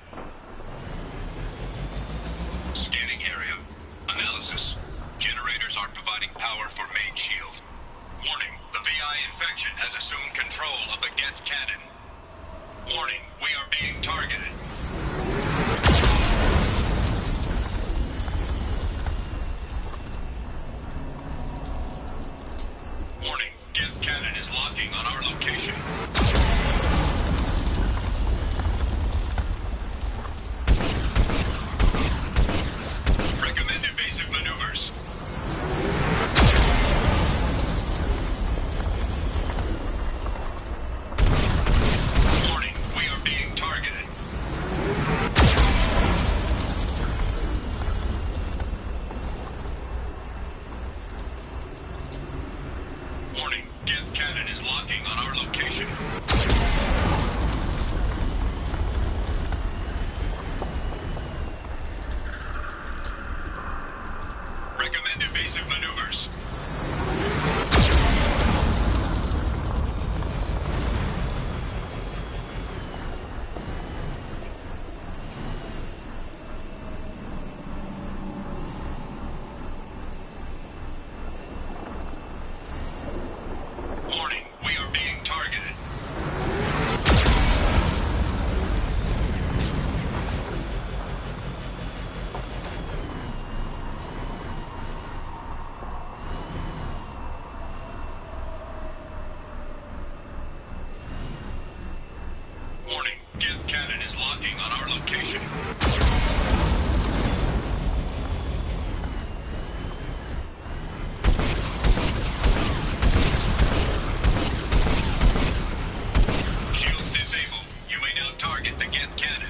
Scanning area. Analysis. Generators are providing power for main shield. Warning, the VI infection has assumed control of the Geth cannon. Warning, we are being targeted. Warning, Geth cannon is locking on our location. Recommend evasive maneuvers. Warning, we are being targeted. Warning, Geth cannon is locking on our location. Recommend evasive maneuvers. Warning, we are being targeted. Warning, Geth cannon is locking on our location. Shields disabled. You may now target the Geth cannon.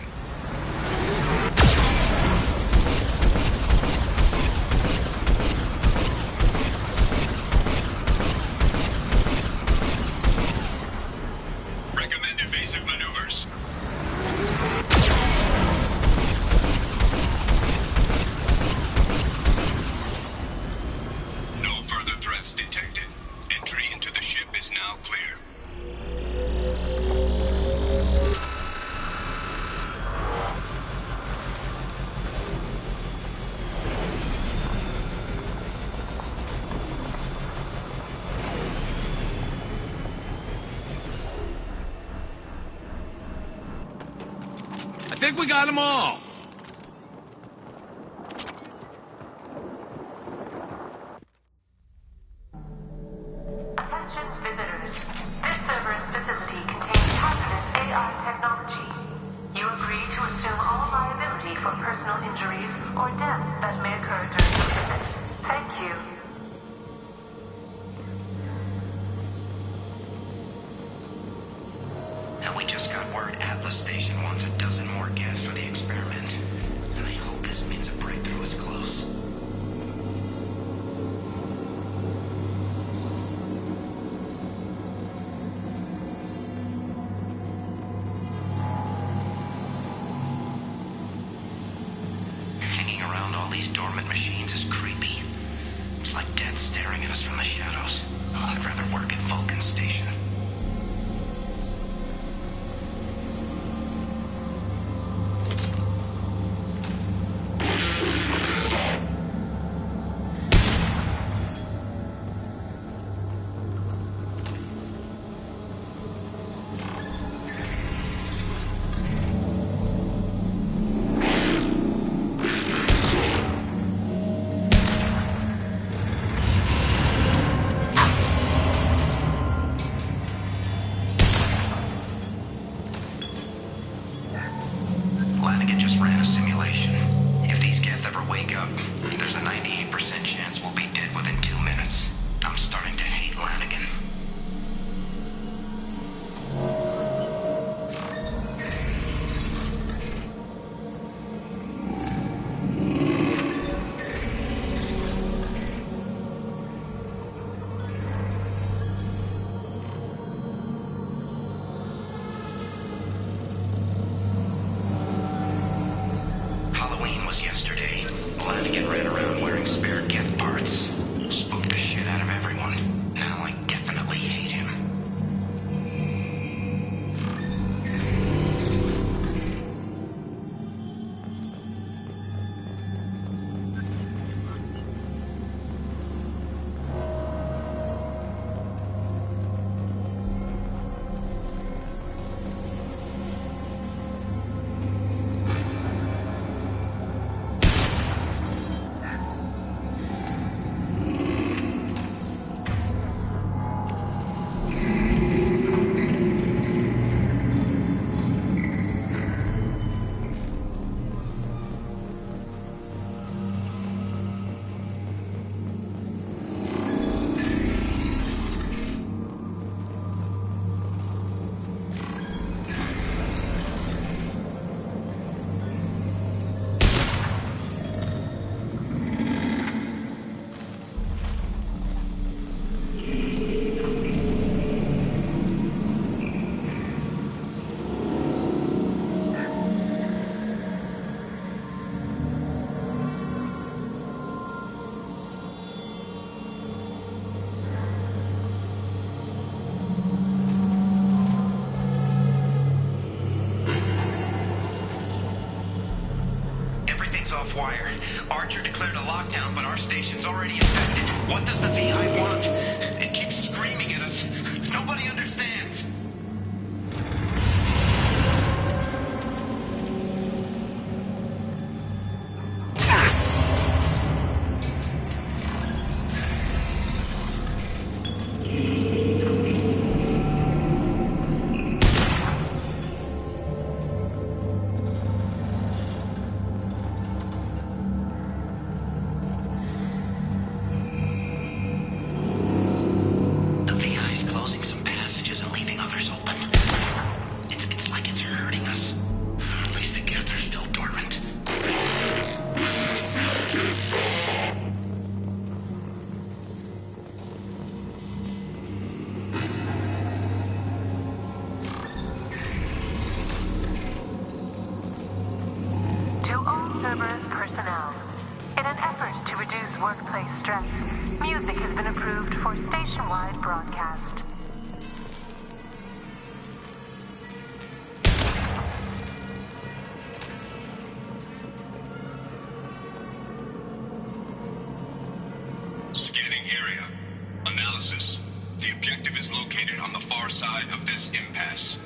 Recommend evasive maneuvers. No further threats detected. Entry into the ship is now clear. I think we got them all. Attention visitors. This server's facility contains hazardous AI technology. You agree to assume all liability for personal injuries or death that may occur during the visit. Thank you. Now we just got word Atlas Station wants a dozen more Geth for the experiment. And I hope this means a breakthrough is close. Hanging around all these dormant machines is creepy. It's like death staring at us from the shadows. I'd rather work at Vulcan Station. Flanagan just ran a simulation. If these Geth ever wake up, there's a 98% chance we'll be dead within 2 minutes. I'm starting to hate Flanagan. Halloween was yesterday. Flanagan ran around wearing off-wire. Archer declared a lockdown, but our station's already infected. What does the VI want? It keeps screaming at us. Nobody understands. Personnel. In an effort to reduce workplace stress, music has been approved for station-wide broadcast. Scanning area. Analysis. The objective is located on the far side of this impasse.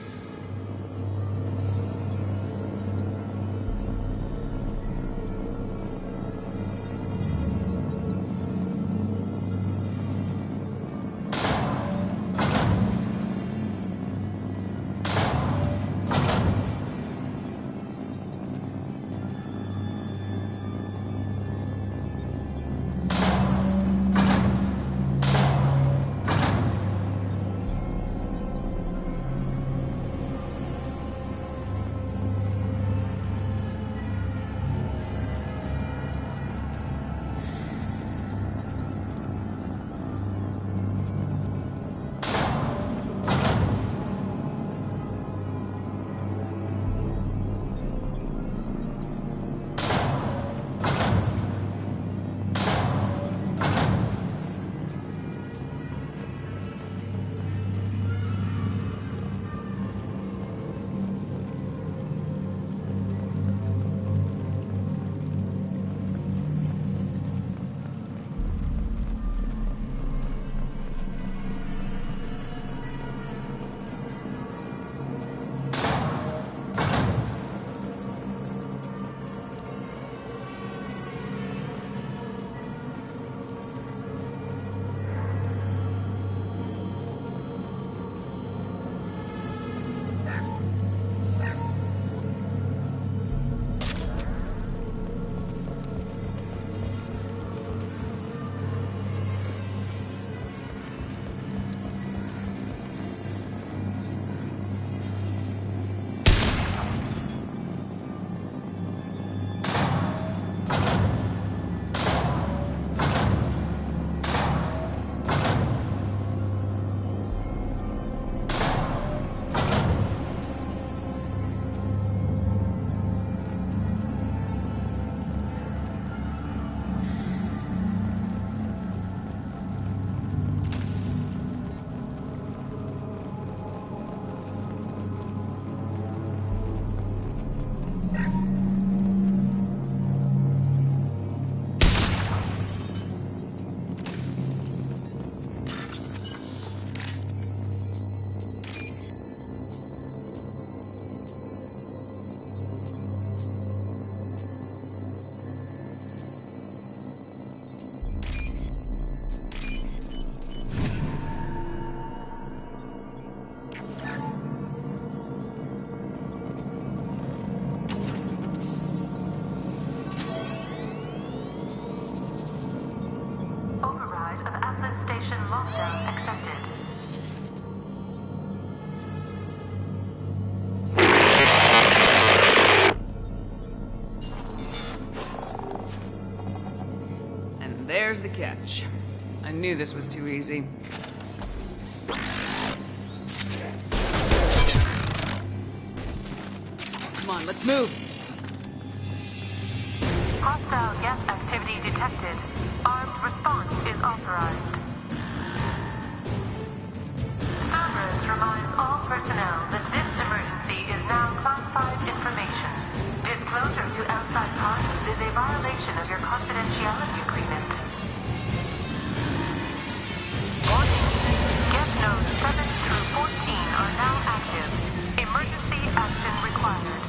Station lockdown accepted. And there's the catch. I knew this was too easy. Come on, let's move. Hostile gas activity detected. Armed response is authorized. Cerberus reminds all personnel that this emergency is now classified information. Disclosure to outside parties is is a violation of your confidentiality agreement. Warning. Get nodes 7 through 14 are now active. Emergency action required.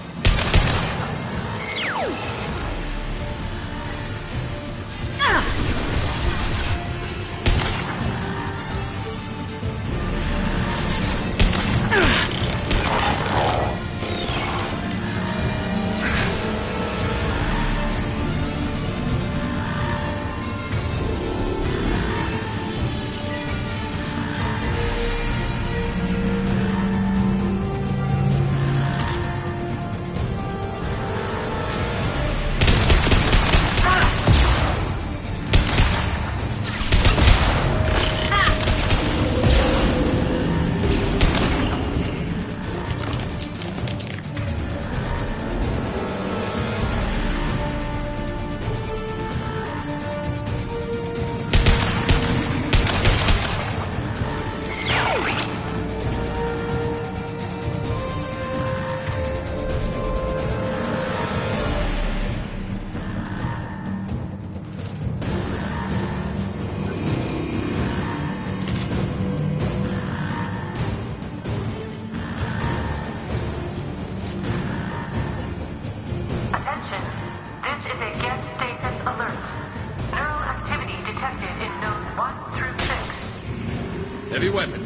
Heavy weapon.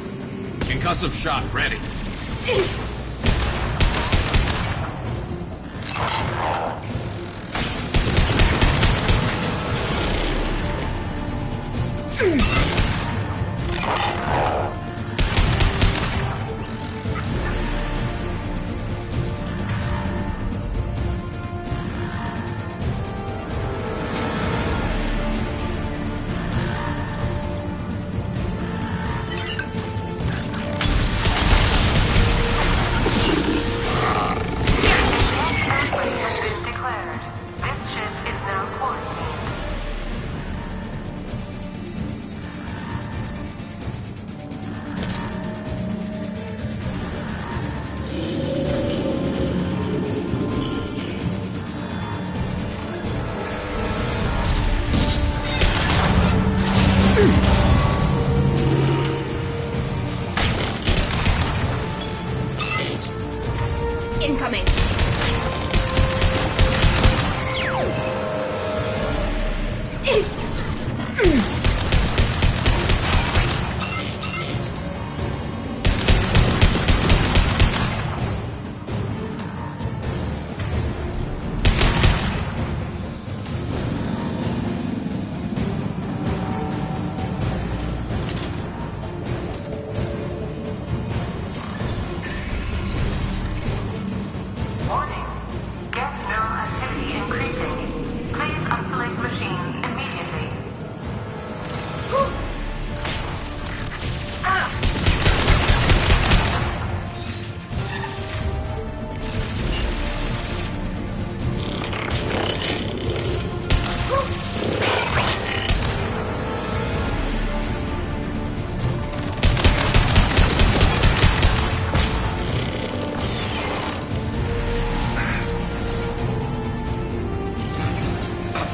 Concussive shot ready. Incoming.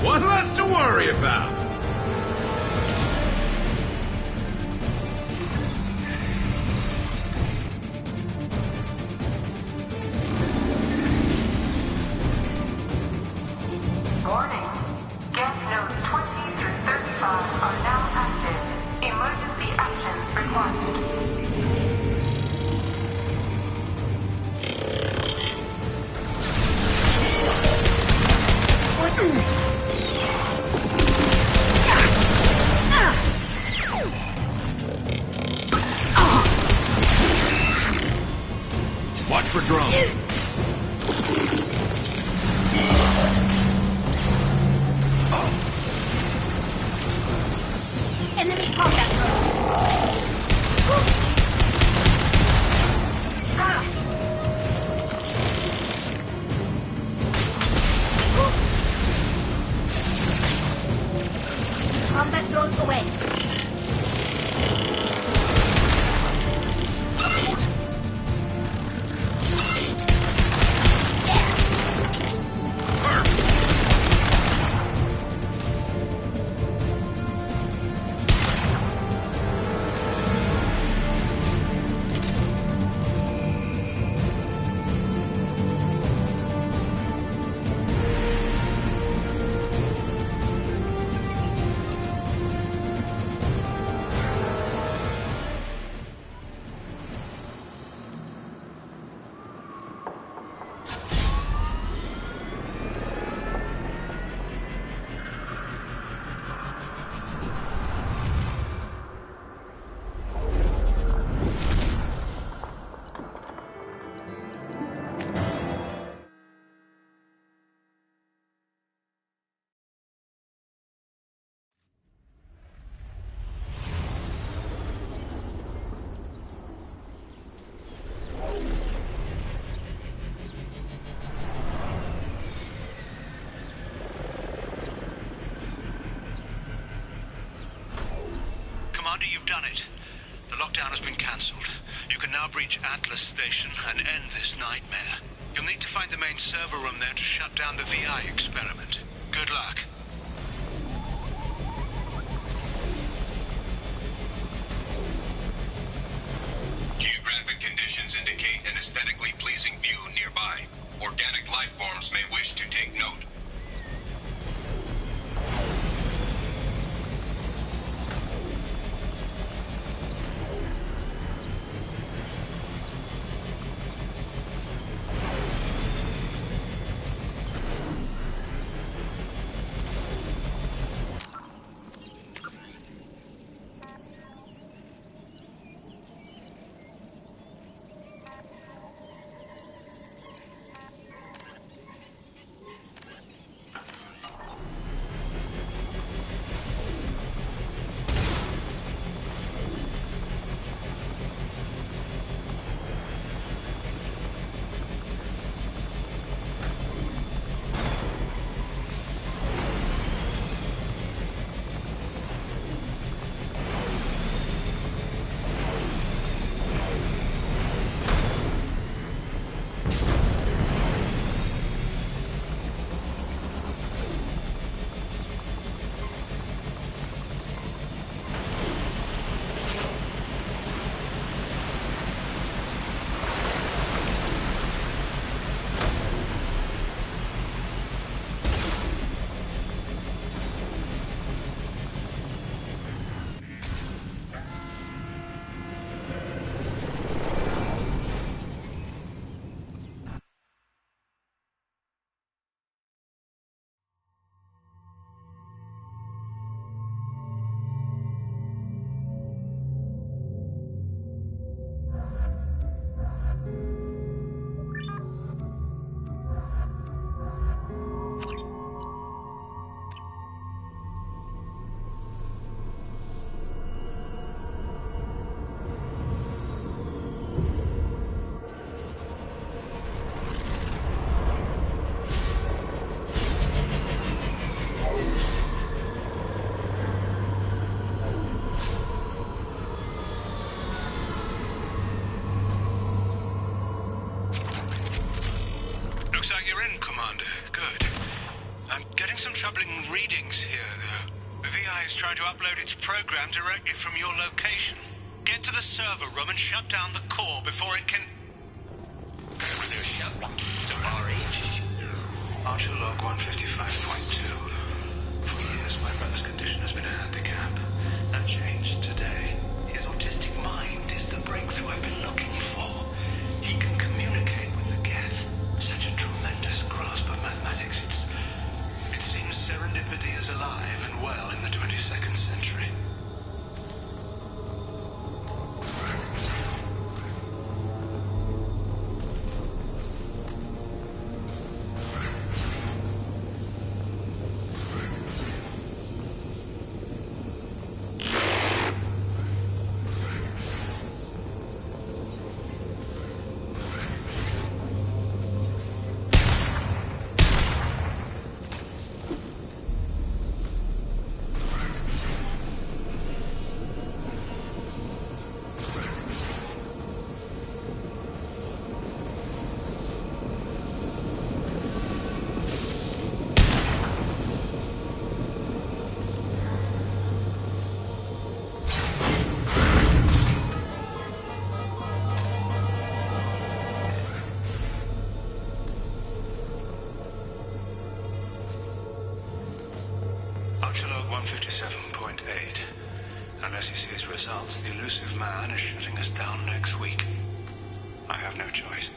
One less to worry about. Warning. Geth nodes 20 through 35 are now active. Emergency actions required. Commander, you've done it. The lockdown has been cancelled. You can now breach Atlas Station and end this nightmare. You'll need to find the main server room there to shut down the VI experiment. Good luck. Geographic conditions indicate an aesthetically pleasing view nearby. Organic life forms may wish to take note. Looks like you're in, Commander. Good. I'm getting some troubling readings here, though. The VI is trying to upload its program directly from your location. Get to the server room and shut down the core before it can... Archer log 155.2. For years, my brother's condition has been a handicap. That changed today. His autistic mind is the breakthrough I've been looking for. He can communicate with the Geth. Such a tremendous grasp of mathematics. It seems serendipity is alive and well in the 22nd century. Log 157.8. Unless he sees results, the elusive man is shutting us down next week. I have no choice.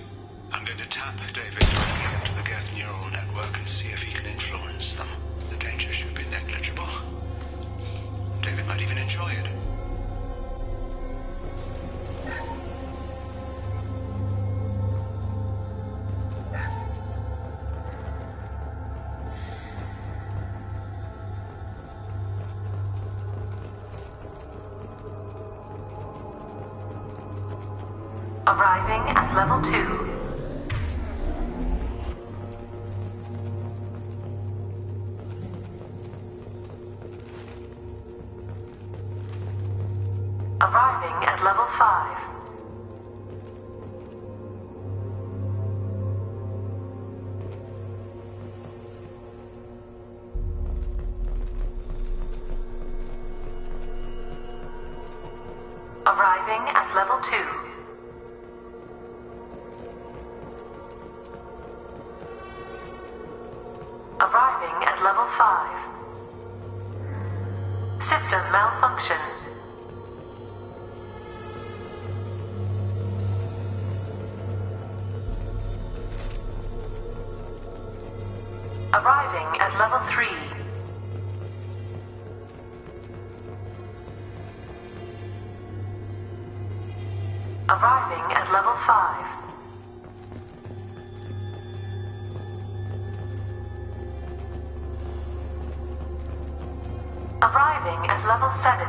I'm going to tap David directly into the Geth neural network and see if he can influence them. The danger should be negligible. David might even enjoy it. Arriving at level 2. at level 5. Arriving at level 2. Arriving at level 5. System malfunction. Arriving at level 3. Arriving at level 5. Arriving at level 7.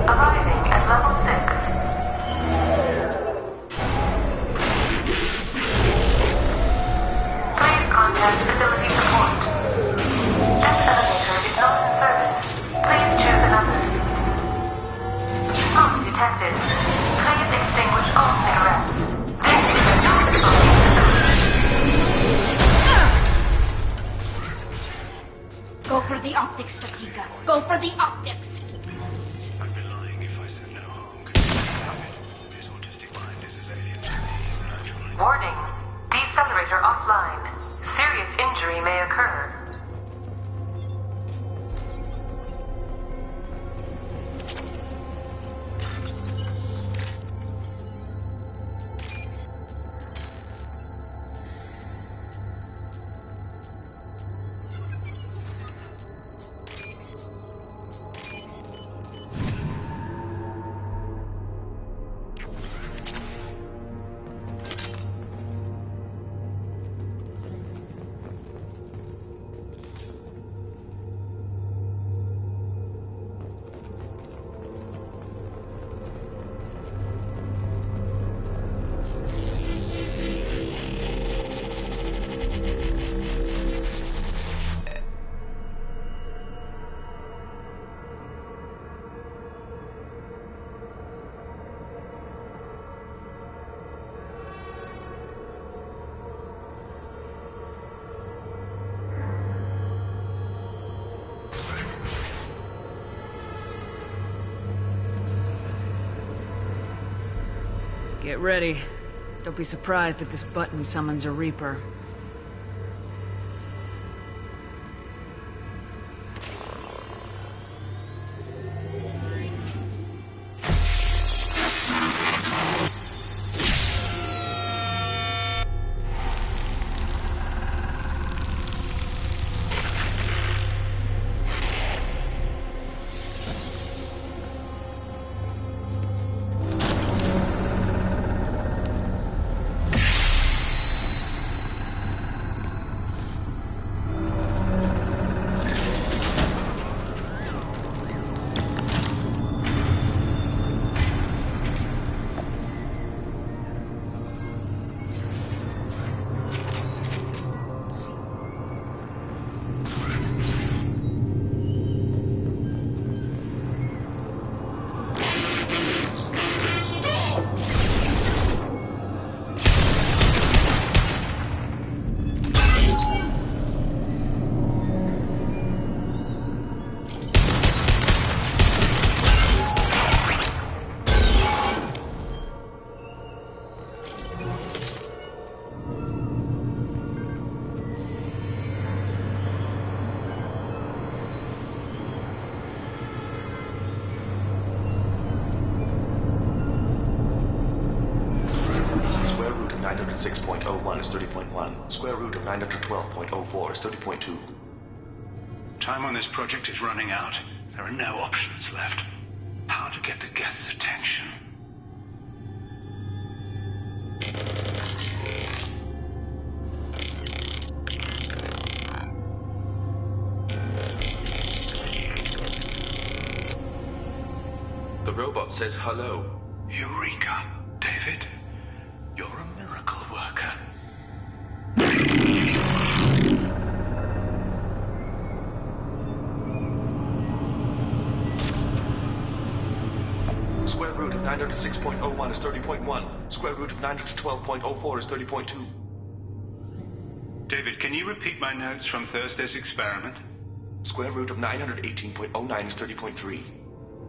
Arriving at level 6. Please contact facility support. This elevator is not in service. Please choose another. Smoke detected. Please extinguish all cigarettes. This is a non-smoking facility. Go for the optics, Patika. Go for the optics. Warning. Decelerator offline. Serious injury may occur. Get ready. Don't be surprised if this button summons a Reaper. Square root of 906.01 is 30.1. Square root of 912.04 is 30.2. Time on this project is running out. There are no options left. how to get the Geth's attention. The robot says hello. Eureka, David. You're a miracle worker. Square root of 906.01 is 30.1. Square root of 912.04 is 30.2. David, can you repeat my notes from Thursday's experiment? Square root of 918.09 is 30.3.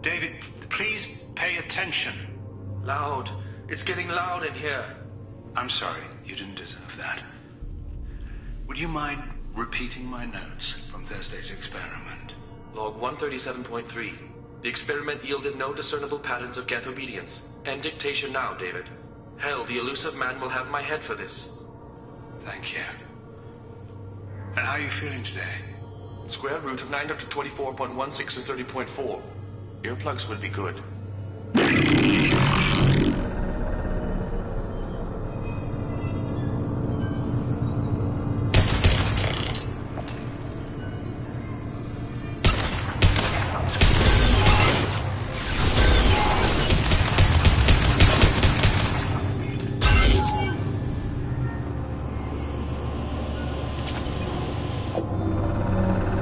David, please pay attention. Loud. It's getting loud in here. I'm sorry, you didn't deserve that. Would you mind repeating my notes from Thursday's experiment? Log 137.3. The experiment yielded no discernible patterns of Geth obedience. End dictation now, David. Hell, the elusive man will have my head for this. Thank you. And how are you feeling today? Square root of 924.16 is 30.4. Earplugs would be good.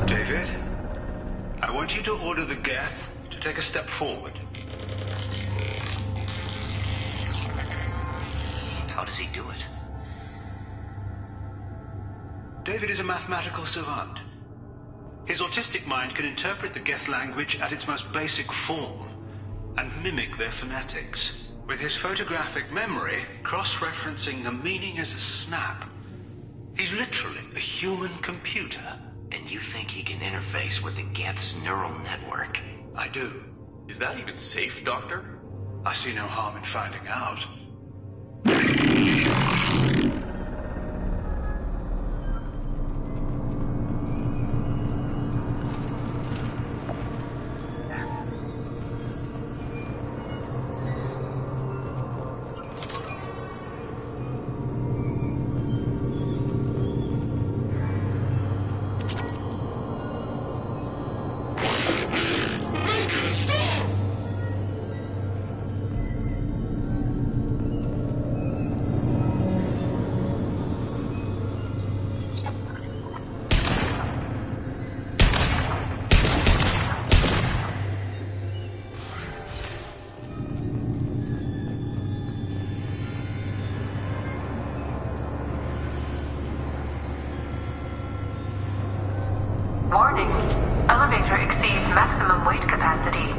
David, I want you to order the Geth to take a step forward. How does he do it? David is a mathematical savant. His autistic mind can interpret the Geth language at its most basic form and mimic their phonetics. With his photographic memory, cross-referencing the meaning as a snap. He's literally a human computer. And you think he can interface with the Geth's neural network? I do. Is that even safe, Doctor? I see no harm in finding out. Warning. Elevator exceeds maximum weight capacity.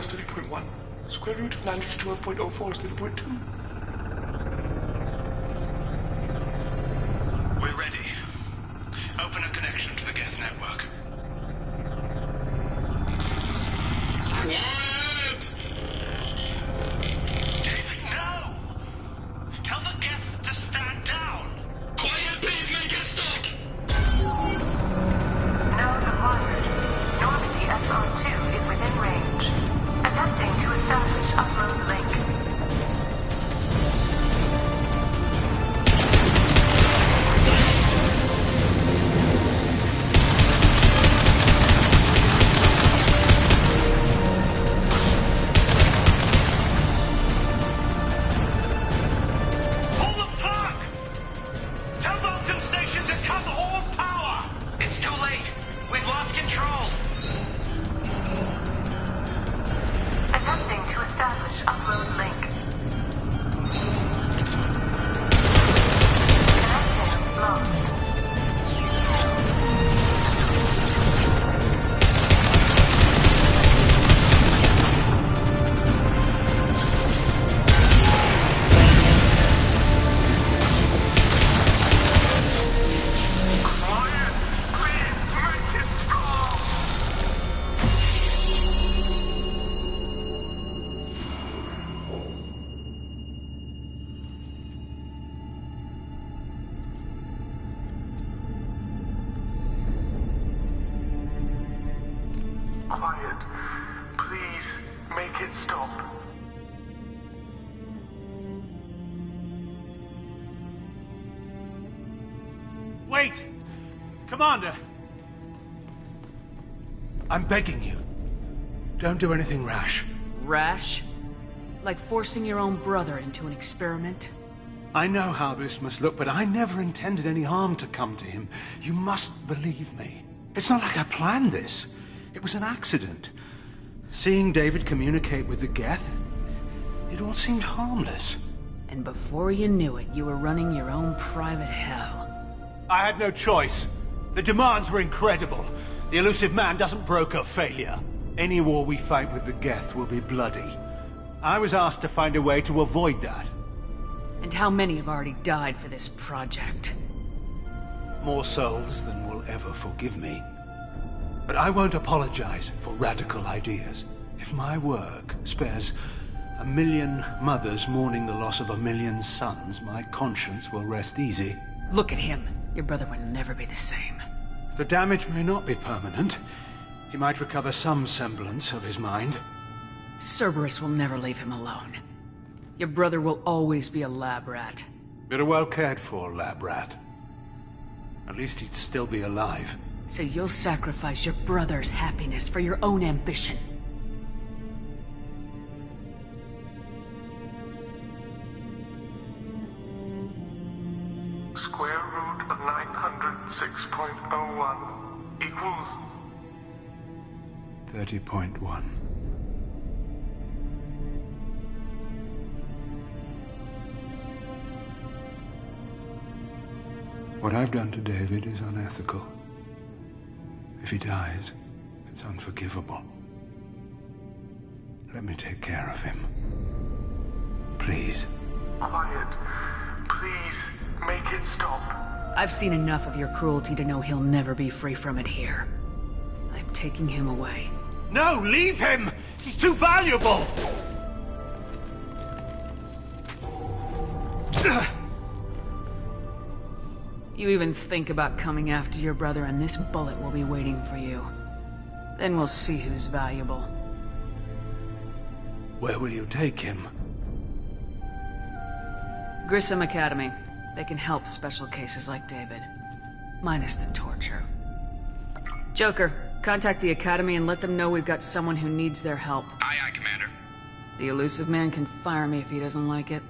is 30.1. Square root of 912.04 is 30.2. We're ready. Open a connection to the Geth network. Quiet! David, no! Tell the Geths to stand down! Quiet, pacemaker, stop! Node acquired. Normandy SR2 is within range. Attempting to establish upload link. make it stop. Wait! Commander! I'm begging you. Don't do anything rash. Rash? Like forcing your own brother into an experiment? I know how this must look, but I never intended any harm to come to him. You must believe me. It's not like I planned this. It was an accident. Seeing David communicate with the Geth, it all seemed harmless. And before you knew it, you were running your own private hell. I had no choice. The demands were incredible. The elusive man doesn't broker failure. Any war we fight with the Geth will be bloody. I was asked to find a way to avoid that. And how many have already died for this project? More souls than will ever forgive me. But I won't apologize for radical ideas. If my work spares 1 million mothers mourning the loss of 1 million sons, my conscience will rest easy. Look at him. Your brother would never be the same. The damage may not be permanent. He might recover some semblance of his mind. Cerberus will never leave him alone. Your brother will always be a lab rat. But a well-cared-for lab rat. At least he'd still be alive. So you'll sacrifice your brother's happiness for your own ambition. Square root of 906.01 equals 30.1. What I've done to David is unethical. If he dies, it's unforgivable. Let me take care of him. Please. Quiet. Please, make it stop. I've seen enough of your cruelty to know he'll never be free from it here. I'm taking him away. No, leave him! He's too valuable! You even think about coming after your brother and this bullet will be waiting for you. Then we'll see who's valuable. Where will you take him? Grissom Academy. They can help special cases like David. Minus the torture. Joker, contact the Academy and let them know we've got someone who needs their help. Aye, aye, Commander. The elusive man can fire me if he doesn't like it.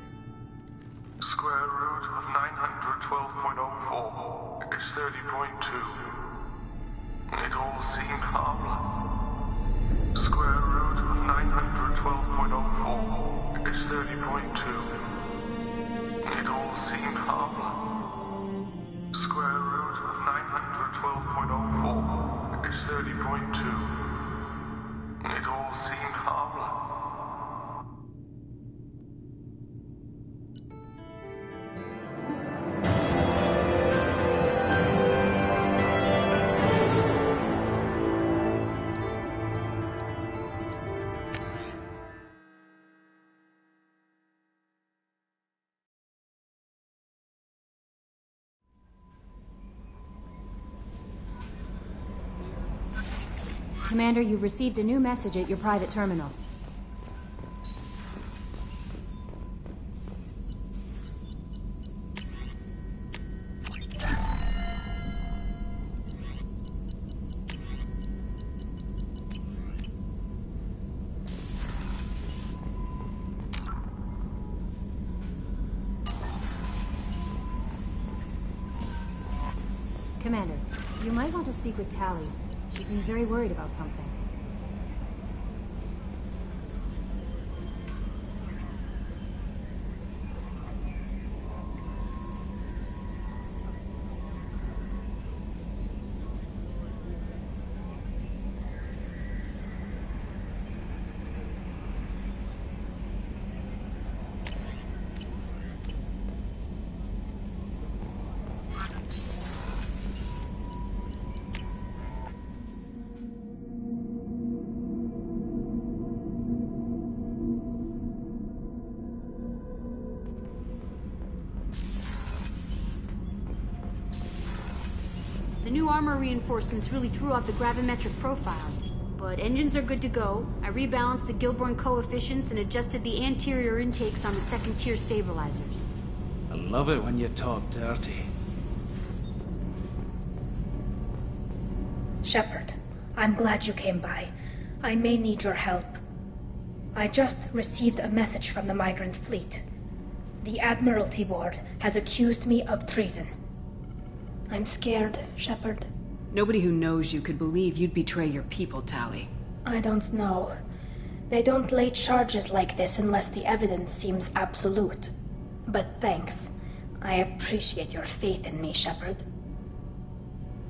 Square root of 912.04 is 30.2. It all seemed harmless. Square root of 912.04 is 30.2. It all seemed harmless. Square root of 912.04 is 30.2. It all seemed harmless. Commander, you've received a new message at your private terminal. Commander, you might want to speak with Tali. She seems very worried about something. The new armor reinforcements really threw off the gravimetric profile. But engines are good to go. I rebalanced the Gilborn coefficients and adjusted the anterior intakes on the second-tier stabilizers. I love it when you talk dirty. Shepard, I'm glad you came by. I may need your help. I just received a message from the Migrant Fleet. The Admiralty Board has accused me of treason. I'm scared, Shepard. Nobody who knows you could believe you'd betray your people, Tali. I don't know. They don't lay charges like this unless the evidence seems absolute. But thanks. I appreciate your faith in me, Shepard.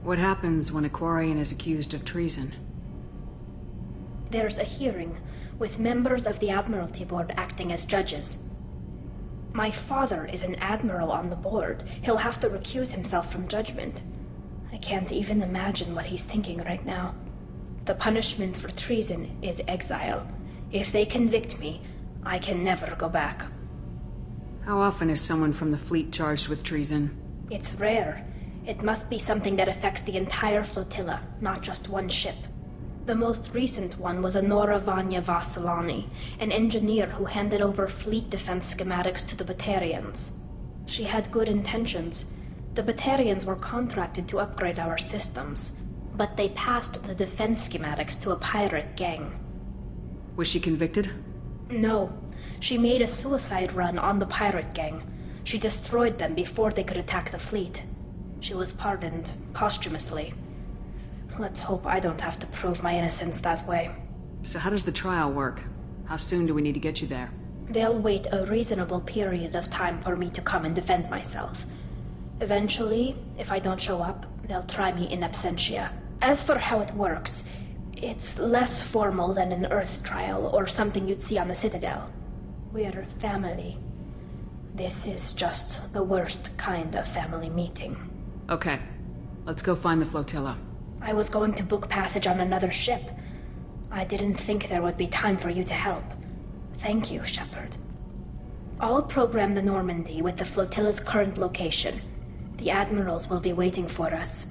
What happens when a Quarian is accused of treason? There's a hearing, with members of the Admiralty Board acting as judges. My father is an admiral on the board. He'll have to recuse himself from judgment. I can't even imagine what he's thinking right now. The punishment for treason is exile. If they convict me, I can never go back. How often is someone from the fleet charged with treason? It's rare. It must be something that affects the entire flotilla, not just one ship. The most recent one was Honora Vanya Vasilani, an engineer who handed over fleet defense schematics to the Batarians. She had good intentions. The Batarians were contracted to upgrade our systems, but they passed the defense schematics to a pirate gang. Was she convicted? No. She made a suicide run on the pirate gang. She destroyed them before they could attack the fleet. She was pardoned posthumously. Let's hope I don't have to prove my innocence that way. So how does the trial work? How soon do we need to get you there? They'll wait a reasonable period of time for me to come and defend myself. Eventually, if I don't show up, they'll try me in absentia. As for how it works, it's less formal than an Earth trial or something you'd see on the Citadel. We're family. This is just the worst kind of family meeting. Okay. Let's go find the flotilla. I was going to book passage on another ship. I didn't think there would be time for you to help. Thank you, Shepard. I'll program the Normandy with the flotilla's current location. The admirals will be waiting for us.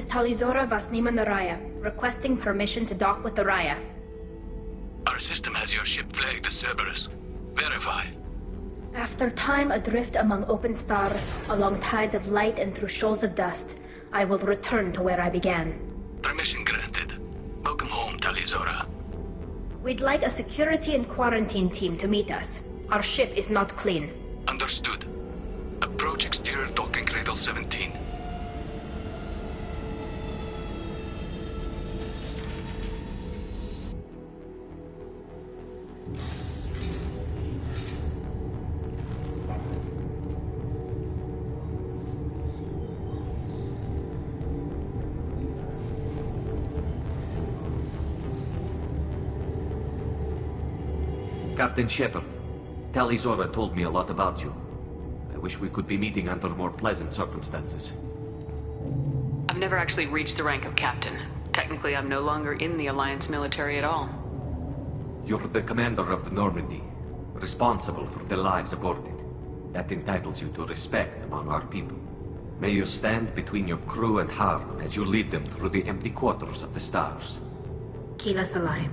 Talizora Vasnima Naraya, requesting permission to dock with the Raya. Our system has your ship flagged as Cerberus. Verify. After time adrift among open stars, along tides of light and through shoals of dust, I will return to where I began. Permission granted. Welcome home, Talizora. We'd like a security and quarantine team to meet us. Our ship is not clean. Understood. Approach exterior docking cradle 17. Captain Shepard, Talizora told me a lot about you. I wish we could be meeting under more pleasant circumstances. I've never actually reached the rank of captain. Technically, I'm no longer in the Alliance military at all. You're the commander of the Normandy, responsible for the lives aborted. That entitles you to respect among our people. May you stand between your crew and harm as you lead them through the empty quarters of the stars. Kila Salai.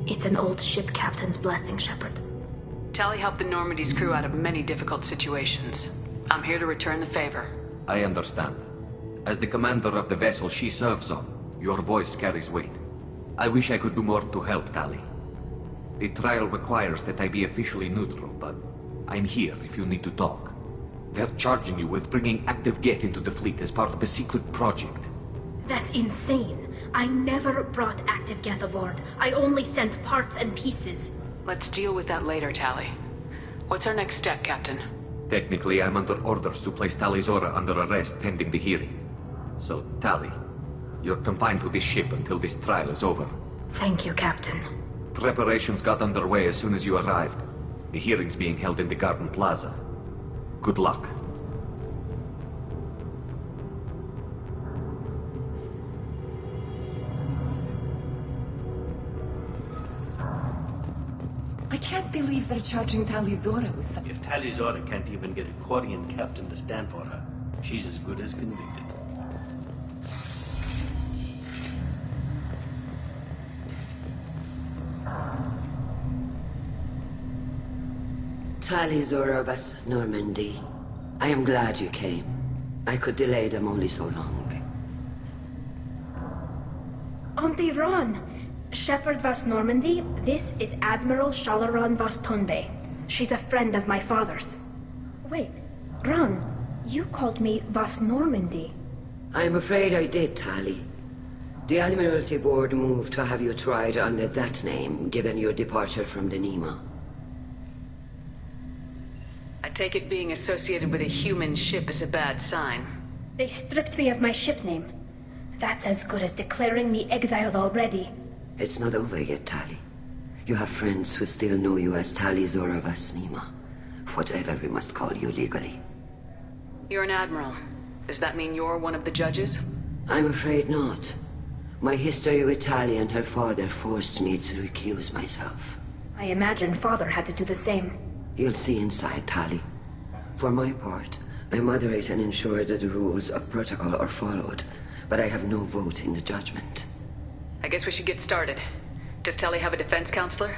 It's an old ship captain's blessing, Shepard. Tali helped the Normandy's crew out of many difficult situations. I'm here to return the favor. I understand. As the commander of the vessel she serves on, your voice carries weight. I wish I could do more to help, Tali. The trial requires that I be officially neutral, but I'm here if you need to talk. They're charging you with bringing active Geth into the fleet as part of a secret project. That's insane. I never brought active Geth aboard. I only sent parts and pieces. Let's deal with that later, Tali. What's our next step, Captain? Technically, I'm under orders to place Talizora under arrest pending the hearing. So, Tali, you're confined to this ship until this trial is over. Thank you, Captain. Preparations got underway as soon as you arrived. The hearing's being held in the Garden Plaza. Good luck. I can't believe they're charging Talizora with such... If Talizora can't even get a Quarian captain to stand for her, she's as good as convicted. Talizora Vas Normandy. I am glad you came. I could delay them only so long. Auntie Ron! Shepard Vas Normandy, this is Admiral Shalaran Vas Tonbe. She's a friend of my father's. Wait, Ron, you called me Vas Normandy. I'm afraid I did, Tali. The Admiralty Board moved to have you tried under that name, given your departure from the Nima. I take it being associated with a human ship is a bad sign. They stripped me of my ship name. That's as good as declaring me exiled already. It's not over yet, Tali. You have friends who still know you as Talizora Vas Nima. Whatever we must call you legally. You're an admiral. Does that mean you're one of the judges? I'm afraid not. My history with Tali and her father forced me to recuse myself. I imagine father had to do the same. You'll see inside, Tali. For my part, I moderate and ensure that the rules of protocol are followed, but I have no vote in the judgment. I guess we should get started. Does Tali have a defense counselor?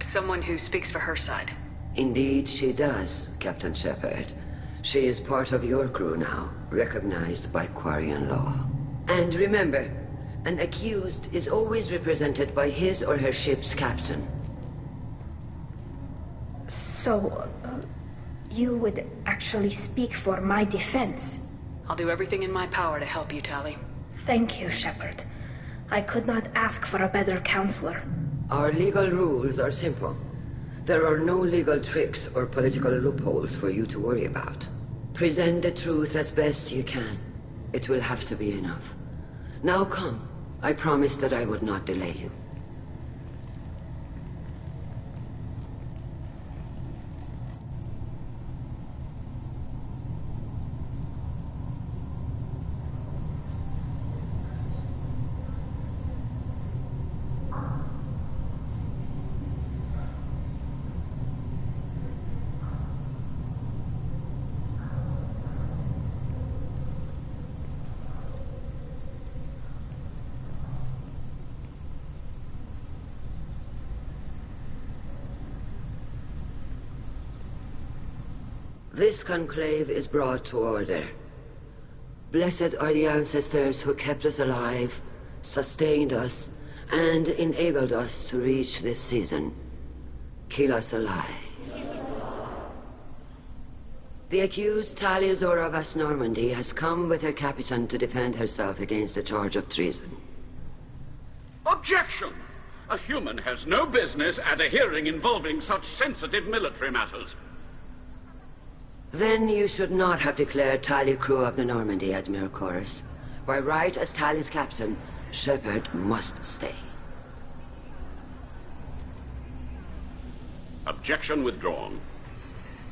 Someone who speaks for her side. Indeed, she does, Captain Shepard. She is part of your crew now, recognized by Quarian law. And remember, an accused is always represented by his or her ship's captain. So, you would actually speak for my defense? I'll do everything in my power to help you, Tali. Thank you, Shepard. I could not ask for a better counselor. Our legal rules are simple. There are no legal tricks or political loopholes for you to worry about. Present the truth as best you can. It will have to be enough. Now come. I promised that I would not delay you. This conclave is brought to order. Blessed are the ancestors who kept us alive, sustained us, and enabled us to reach this season. Keep us alive. The accused Tali Zora Vas Normandy has come with her captain to defend herself against a charge of treason. Objection! A human has no business at a hearing involving such sensitive military matters. Then you should not have declared Tali crew of the Normandy, Admiral Chorus. By right as Tali's captain, Shepard must stay. Objection withdrawn.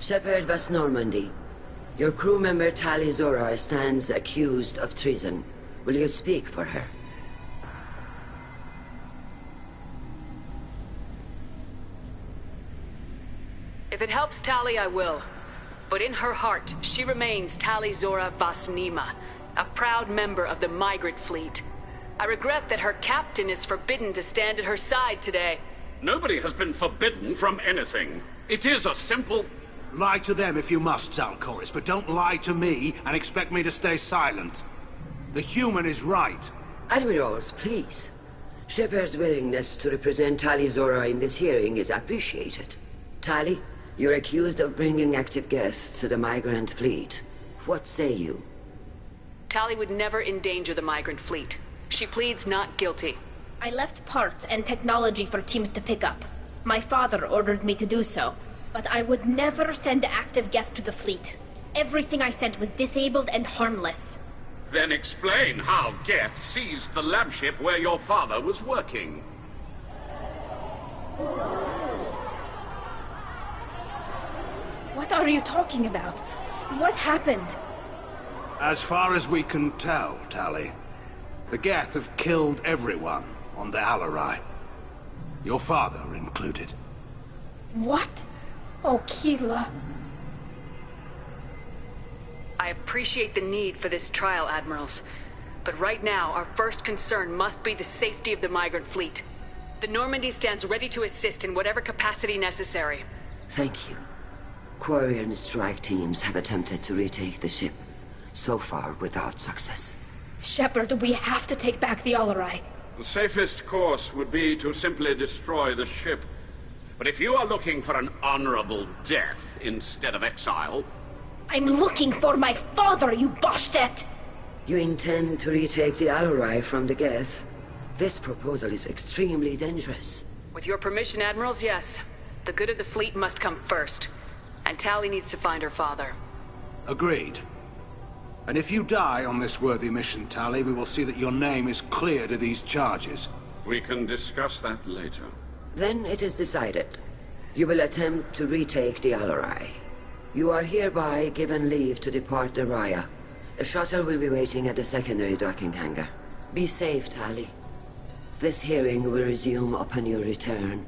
Shepard Vas Normandy, your crew member Tali Zora stands accused of treason. Will you speak for her? If it helps Tali, I will. But in her heart, she remains Tali Zora Vas Nima, a proud member of the migrant fleet. I regret that her captain is forbidden to stand at her side today. Nobody has been forbidden from anything. It is a simple... Lie to them if you must, Zalcoris, but don't lie to me and expect me to stay silent. The human is right. Admirals, please. Shepard's willingness to represent Tali Zora in this hearing is appreciated. Tali, you're accused of bringing active guests to the migrant fleet. What say you? Tali would never endanger the migrant fleet. She pleads not guilty. I left parts and technology for teams to pick up. My father ordered me to do so. But I would never send active guests to the fleet. Everything I sent was disabled and harmless. Then explain how Geth seized the lab ship where your father was working. What are you talking about? What happened? As far as we can tell, Tali, the Geth have killed everyone on the Alarai. Your father included. What? Oh, Keela. I appreciate the need for this trial, Admirals. But right now, our first concern must be the safety of the migrant fleet. The Normandy stands ready to assist in whatever capacity necessary. Thank you. Quarry and strike teams have attempted to retake the ship, so far without success. Shepard, we have to take back the Alarai. The safest course would be to simply destroy the ship. But if you are looking for an honorable death instead of exile... I'm looking for my father, you bastet! You intend to retake the Alarai from the Geth? This proposal is extremely dangerous. With your permission, Admirals, yes. The good of the fleet must come first. And Tali needs to find her father. Agreed. And if you die on this worthy mission, Tali, we will see that your name is cleared of these charges. We can discuss that later. Then it is decided. You will attempt to retake the Alarai. You are hereby given leave to depart the Raya. A shuttle will be waiting at the secondary docking hangar. Be safe, Tali. This hearing will resume upon your return,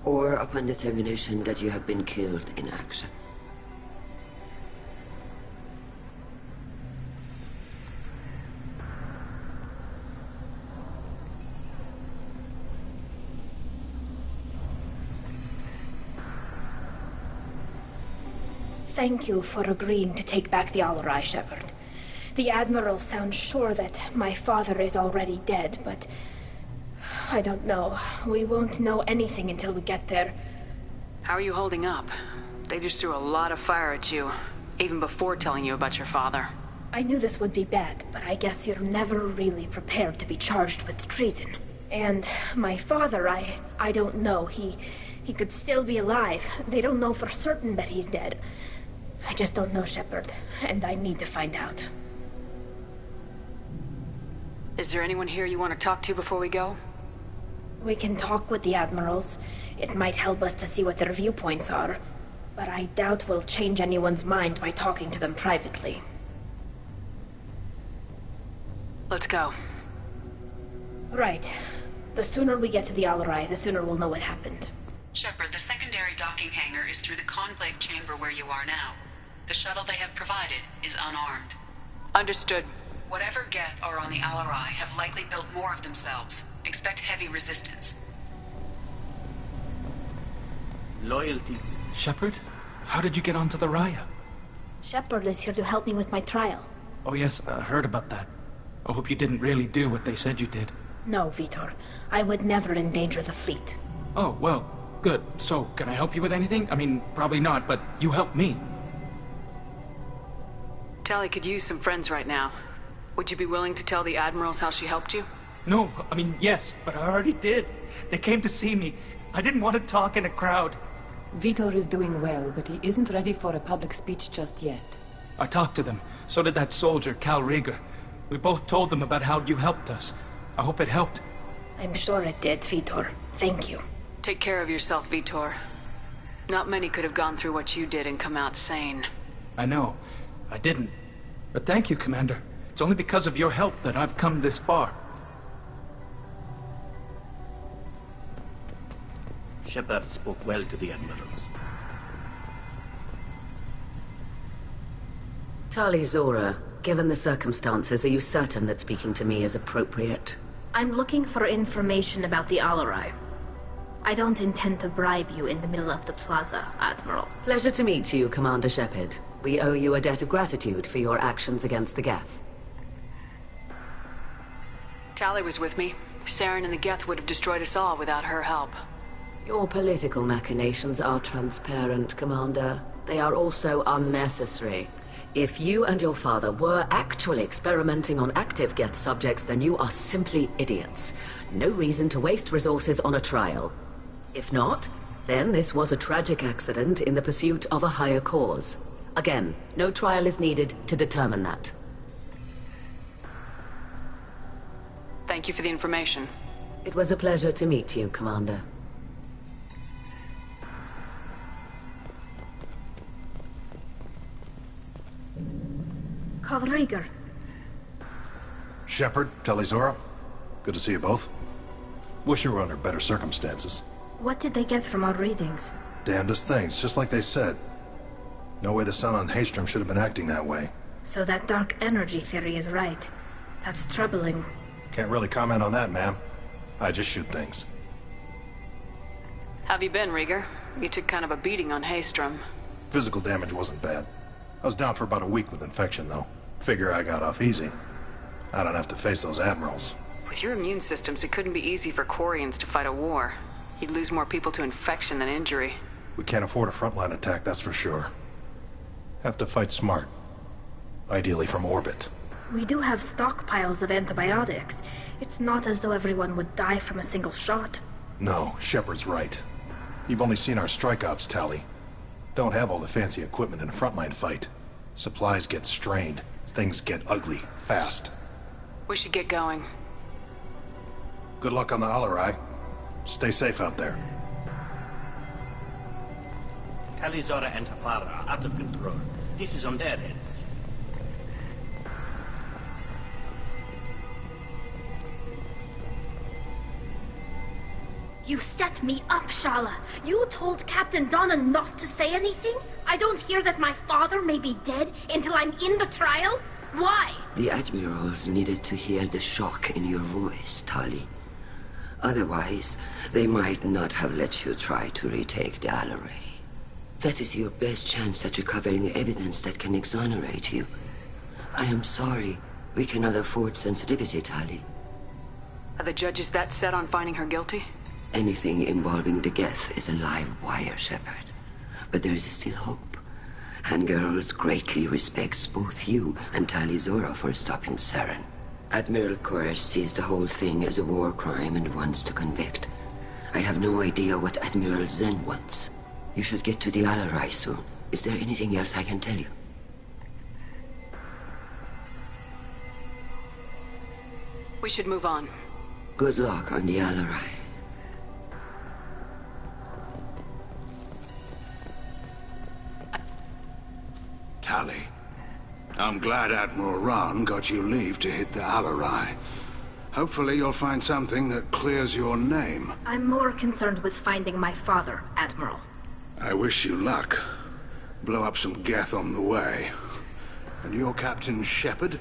or upon determination that you have been killed in action. Thank you for agreeing to take back the Alarai, Shepard. The Admiral sounds sure that my father is already dead, but... I don't know. We won't know anything until we get there. How are you holding up? They just threw a lot of fire at you, even before telling you about your father. I knew this would be bad, but I guess you're never really prepared to be charged with treason. And my father, I don't know. He could still be alive. They don't know for certain that he's dead. I just don't know, Shepard, and I need to find out. Is there anyone here you want to talk to before we go? We can talk with the Admirals. It might help us to see what their viewpoints are. But I doubt we'll change anyone's mind by talking to them privately. Let's go. Right. The sooner we get to the Alarai, the sooner we'll know what happened. Shepard, the secondary docking hangar is through the conclave chamber where you are now. The shuttle they have provided is unarmed. Understood. Whatever Geth are on the Alarai have likely built more of themselves. Expect heavy resistance. Loyalty. Shepard, how did you get onto the Raya? Shepard is here to help me with my trial. Oh yes, I heard about that. I hope you didn't really do what they said you did. No, Vitor. I would never endanger the fleet. Oh, well, good. So, can I help you with anything? I mean, probably not, but you helped me. Tali could use some friends right now. Would you be willing to tell the admirals how she helped you? No, I mean, yes, but I already did. They came to see me. I didn't want to talk in a crowd. Vitor is doing well, but he isn't ready for a public speech just yet. I talked to them. So did that soldier, Cal Rieger. We both told them about how you helped us. I hope it helped. I'm sure it did, Vitor. Thank you. Take care of yourself, Vitor. Not many could have gone through what you did and come out sane. I know. I didn't. But thank you, Commander. It's only because of your help that I've come this far. Shepard spoke well to the admirals. Tali Zora, given the circumstances, are you certain that speaking to me is appropriate? I'm looking for information about the Alarai. I don't intend to bribe you in the middle of the plaza, Admiral. Pleasure to meet you, Commander Shepard. We owe you a debt of gratitude for your actions against the Geth. Tali was with me. Saren and the Geth would have destroyed us all without her help. Your political machinations are transparent, Commander. They are also unnecessary. If you and your father were actually experimenting on active Geth subjects, then you are simply idiots. No reason to waste resources on a trial. If not, then this was a tragic accident in the pursuit of a higher cause. Again, no trial is needed to determine that. Thank you for the information. It was a pleasure to meet you, Commander. Cal Rieger. Shepard, Tali Zora. Good to see you both. Wish you were under better circumstances. What did they get from our readings? Damnedest things, just like they said. No way the sun on Haystrom should have been acting that way. So that dark energy theory is right. That's troubling. Can't really comment on that, ma'am. I just shoot things. Have you been, Rieger? You took kind of a beating on Haystrom. Physical damage wasn't bad. I was down for about a week with infection, though. Figure I got off easy. I don't have to face those admirals. With your immune systems, it couldn't be easy for Quarians to fight a war. You'd lose more people to infection than injury. We can't afford a frontline attack, that's for sure. Have to fight smart. Ideally from orbit. We do have stockpiles of antibiotics. It's not as though everyone would die from a single shot. No, Shepard's right. You've only seen our strike ops, Tali. Don't have all the fancy equipment in a frontline fight. Supplies get strained. Things get ugly, fast. We should get going. Good luck on the Alarai. Stay safe out there. Tali Zora and her father are out of control. This is on their heads. You set me up, Shala. You told Captain Donna not to say anything? I don't hear that my father may be dead until I'm in the trial? Why? The admirals needed to hear the shock in your voice, Tali. Otherwise, they might not have let you try to retake the Alarai. That is your best chance at recovering evidence that can exonerate you. I am sorry. We cannot afford sensitivity, Tali. Are the judges that set on finding her guilty? Anything involving the Geth is a live wire, Shepard. But there is still hope. And Garrus greatly respects both you and Tali Zora for stopping Saren. Admiral Koresh sees the whole thing as a war crime and wants to convict. I have no idea what Admiral Zen wants. You should get to the Alarai soon. Is there anything else I can tell you? We should move on. Good luck on the Alarai. Tali, I'm glad Admiral Rahn got you leave to hit the Alarai. Hopefully you'll find something that clears your name. I'm more concerned with finding my father, Admiral. I wish you luck. Blow up some Geth on the way. And your Captain Shepard,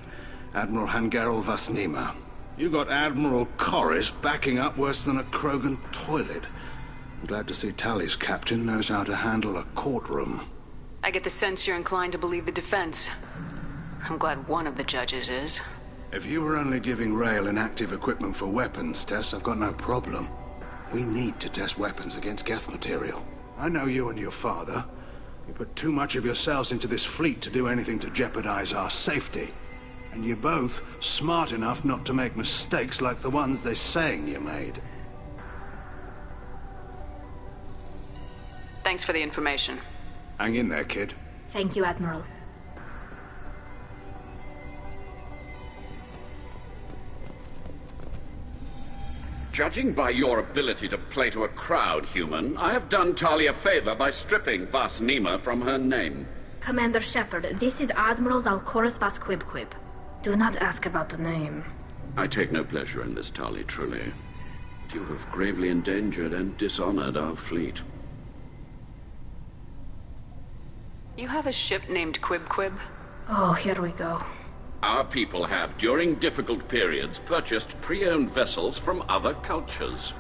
Admiral Hangarel Vasnima. You got Admiral Corris backing up worse than a Krogan toilet. I'm glad to see Tali's captain knows how to handle a courtroom. I get the sense you're inclined to believe the defense. I'm glad one of the judges is. If you were only giving Rail inactive equipment for weapons tests, I've got no problem. We need to test weapons against Geth material. I know you and your father. You put too much of yourselves into this fleet to do anything to jeopardize our safety. And you're both smart enough not to make mistakes like the ones they're saying you made. Thanks for the information. Hang in there, kid. Thank you, Admiral. Judging by your ability to play to a crowd, human, I have done Tali a favor by stripping Vas Nima from her name. Commander Shepard, this is Admiral Zalkorus Vas Quib. Do not ask about the name. I take no pleasure in this, Tali, truly. But you have gravely endangered and dishonored our fleet. You have a ship named Quib? Oh, here we go. Our people have, during difficult periods, purchased pre-owned vessels from other cultures,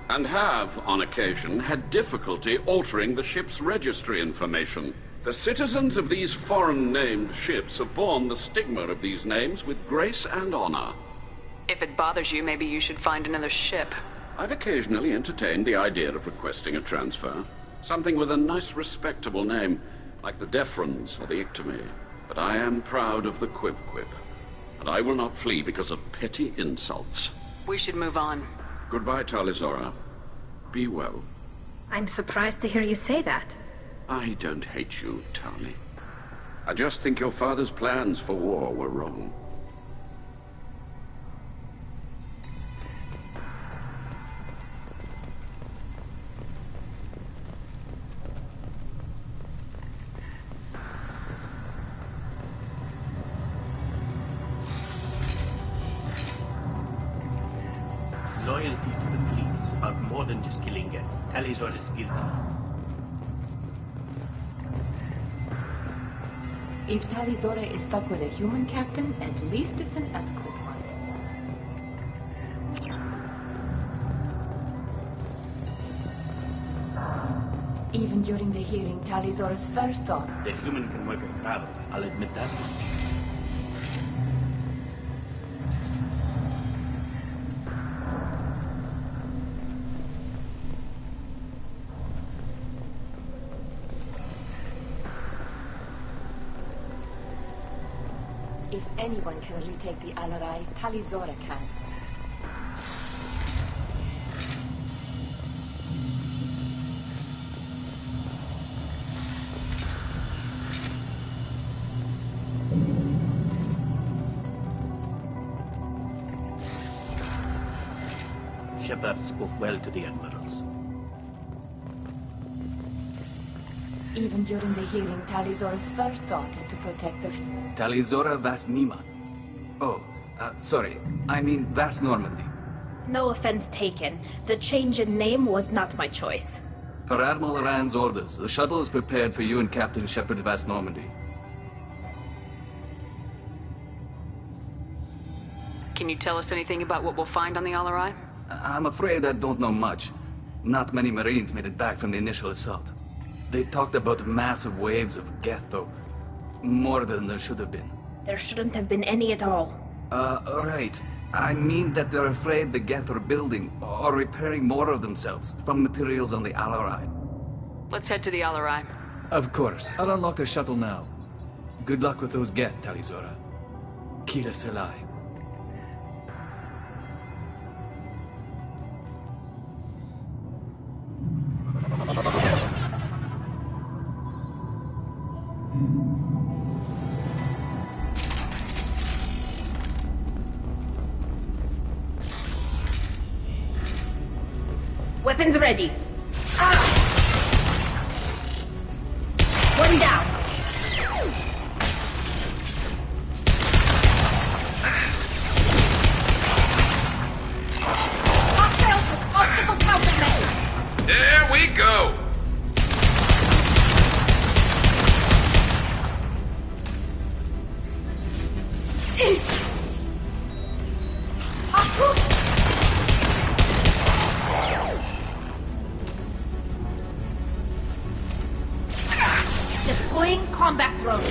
and have, on occasion, had difficulty altering the ship's registry information. The citizens of these foreign-named ships have borne the stigma of these names with grace and honor. If it bothers you, maybe you should find another ship. I've occasionally entertained the idea of requesting a transfer. Something with a nice, respectable name, like the Defrons or the Ictomy. But I am proud of the Quib, and I will not flee because of petty insults. We should move on. Goodbye, Talizora. Be well. I'm surprised to hear you say that. I don't hate you, Tali. I just think your father's plans for war were wrong. Loyalty to the fleet is about more than just killing Geth. Talizor is guilty. If Talizora is stuck with a human captain, at least it's an ethical one. Even during the hearing, Talizora's first thought... The human can work a crowd, I'll admit that. If anyone can retake the Alarai, Talizora can. Shepard spoke well to the admirals. Even during the hearing, Talizora's first thought is to protect the... Talizora Vas Nima. Oh, sorry. I mean Vas Normandy. No offense taken. The change in name was not my choice. Per Admiral Rand's orders, the shuttle is prepared for you and Captain Shepard Vas Normandy. Can you tell us anything about what we'll find on the Alarai? I'm afraid I don't know much. Not many Marines made it back from the initial assault. They talked about massive waves of Geth, though. More than there should have been. There shouldn't have been any at all. Right. I mean that they're afraid the Geth are building or repairing more of themselves from materials on the Alarai. Let's head to the Alarai. Of course. I'll unlock the shuttle now. Good luck with those Geth, Talizora. Kila Selai. Weapons ready. One down. Hostiles with multiple countermeasures. There we go. Deploying Deploying combat drone.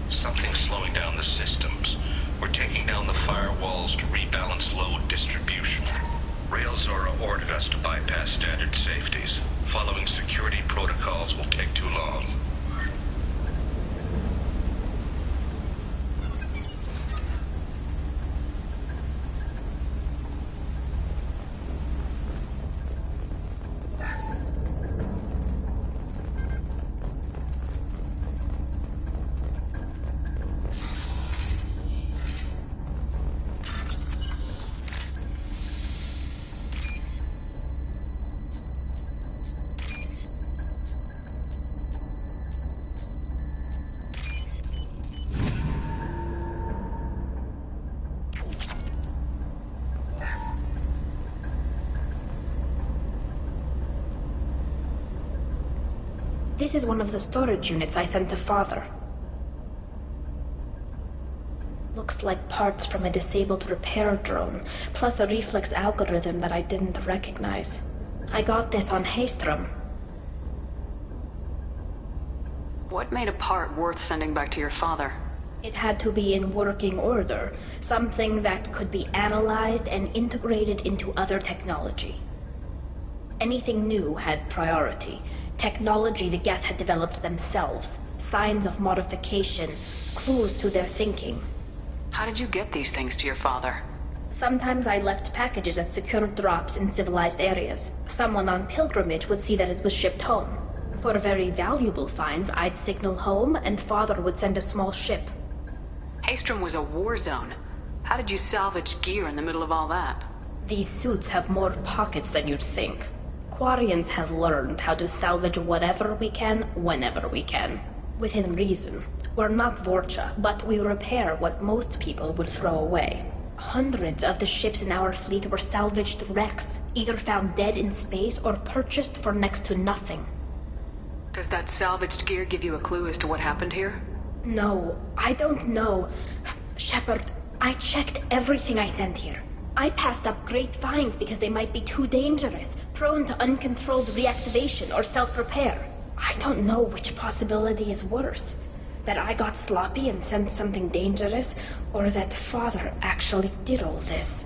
Something's slowing down the systems. We're taking down the firewalls to rebalance load distribution. Rail Zora ordered us to bypass standard safeties. Following security protocols will take too long. This is one of the storage units I sent to Father. Looks like parts from a disabled repair drone, plus a reflex algorithm that I didn't recognize. I got this on Haystrom. What made a part worth sending back to your father? It had to be in working order, something that could be analyzed and integrated into other technology. Anything new had priority. Technology the Geth had developed themselves, signs of modification, clues to their thinking. How did you get these things to your father? Sometimes I left packages at secured drops in civilized areas. Someone on pilgrimage would see that it was shipped home. For very valuable finds, I'd signal home and Father would send a small ship. Haystrom was a war zone. How did you salvage gear in the middle of all that? These suits have more pockets than you'd think. Quarians have learned how to salvage whatever we can, whenever we can. Within reason. We're not Vorcha, but we repair what most people would throw away. Hundreds of the ships in our fleet were salvaged wrecks, either found dead in space or purchased for next to nothing. Does that salvaged gear give you a clue as to what happened here? No, I don't know. Shepard, I checked everything I sent here. I passed up great finds because they might be too dangerous, prone to uncontrolled reactivation or self-repair. I don't know which possibility is worse. That I got sloppy and sent something dangerous, or that Father actually did all this.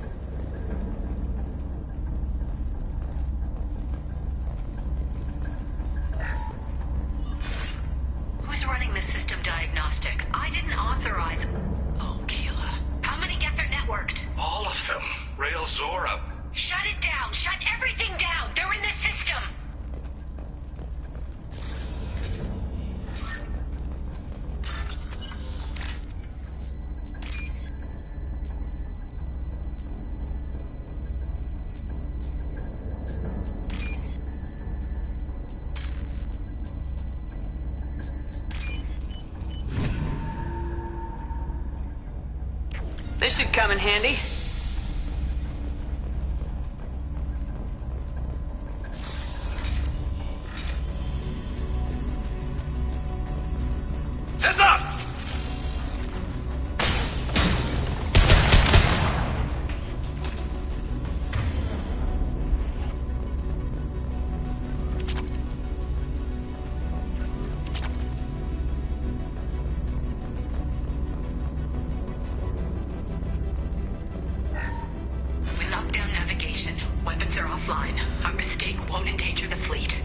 Who's running the system diagnostic? I didn't authorize... Oh, Keela. How many Geth are networked? All of them. Rail Zora. Shut it down! Shut everything down! They're in the system! This should come in handy. Heads up! We locked down navigation. Weapons are offline. Our mistake won't endanger the fleet.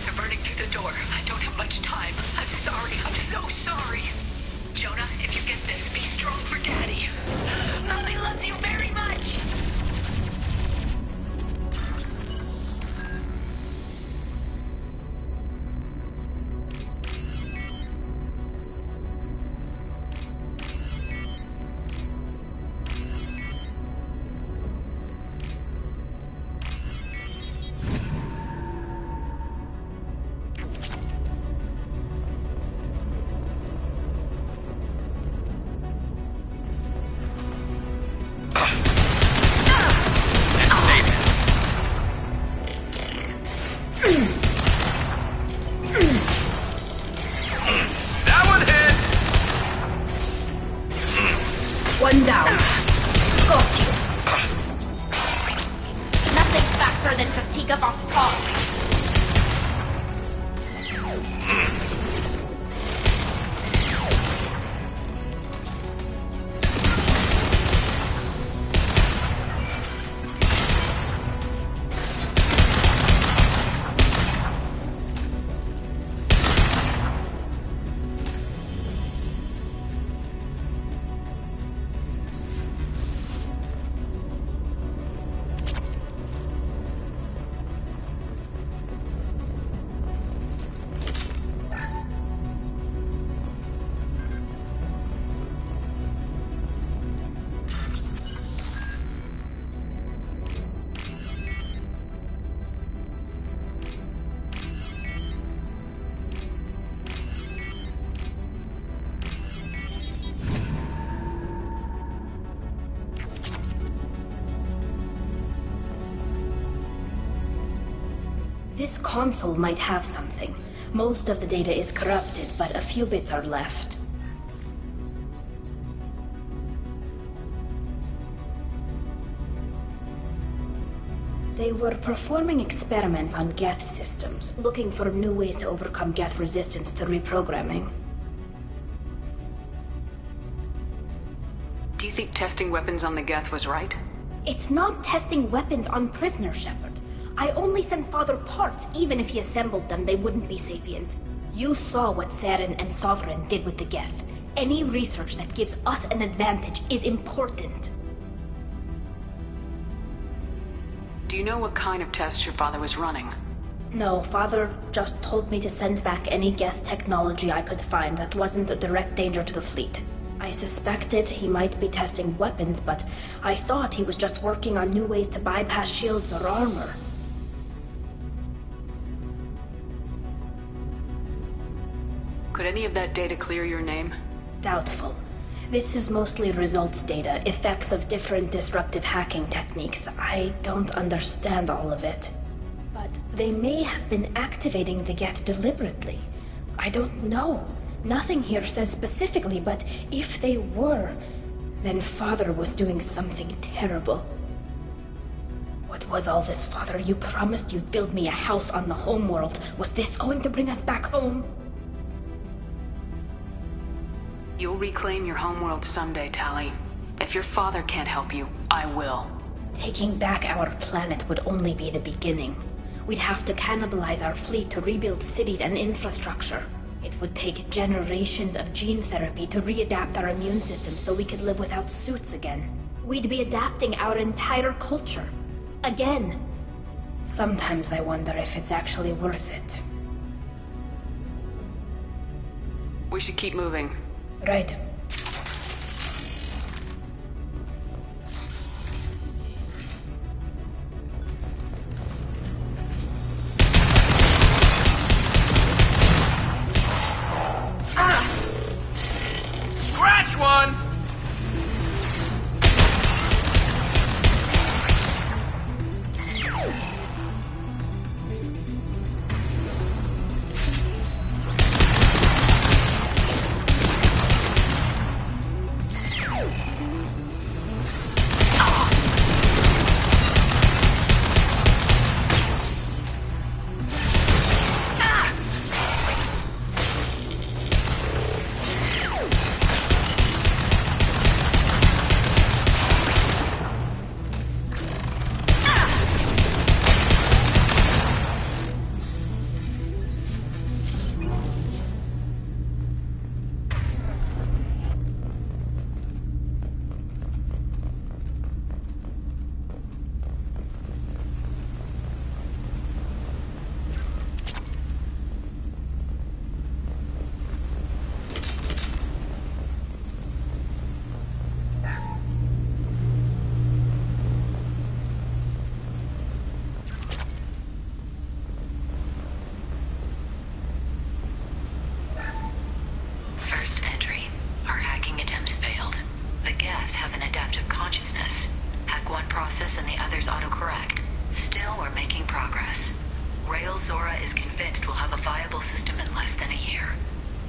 They're burning through the door. I don't have much time. I'm sorry. I'm so sorry. Jonah, if you get this, be strong for Daddy. Mommy loves you very much. them down. Got you. Nothing faster than fatigue of our talk. This console might have something. Most of the data is corrupted, but a few bits are left. They were performing experiments on Geth systems, looking for new ways to overcome Geth resistance to reprogramming. Do you think testing weapons on the Geth was right? It's not testing weapons on prisoners, Shepard. I only sent Father parts. Even if he assembled them, they wouldn't be sapient. You saw what Saren and Sovereign did with the Geth. Any research that gives us an advantage is important. Do you know what kind of tests your father was running? No, Father just told me to send back any Geth technology I could find that wasn't a direct danger to the fleet. I suspected he might be testing weapons, but I thought he was just working on new ways to bypass shields or armor. Could any of that data clear your name? Doubtful. This is mostly results data, effects of different disruptive hacking techniques. I don't understand all of it. But they may have been activating the Geth deliberately. I don't know. Nothing here says specifically, but if they were, then Father was doing something terrible. What was all this, Father? You promised you'd build me a house on the homeworld. Was this going to bring us back home? You'll reclaim your homeworld someday, Tali. If your father can't help you, I will. Taking back our planet would only be the beginning. We'd have to cannibalize our fleet to rebuild cities and infrastructure. It would take generations of gene therapy to readapt our immune system so we could live without suits again. We'd be adapting our entire culture. Again. Sometimes I wonder if it's actually worth it. We should keep moving. Right. Scratch one!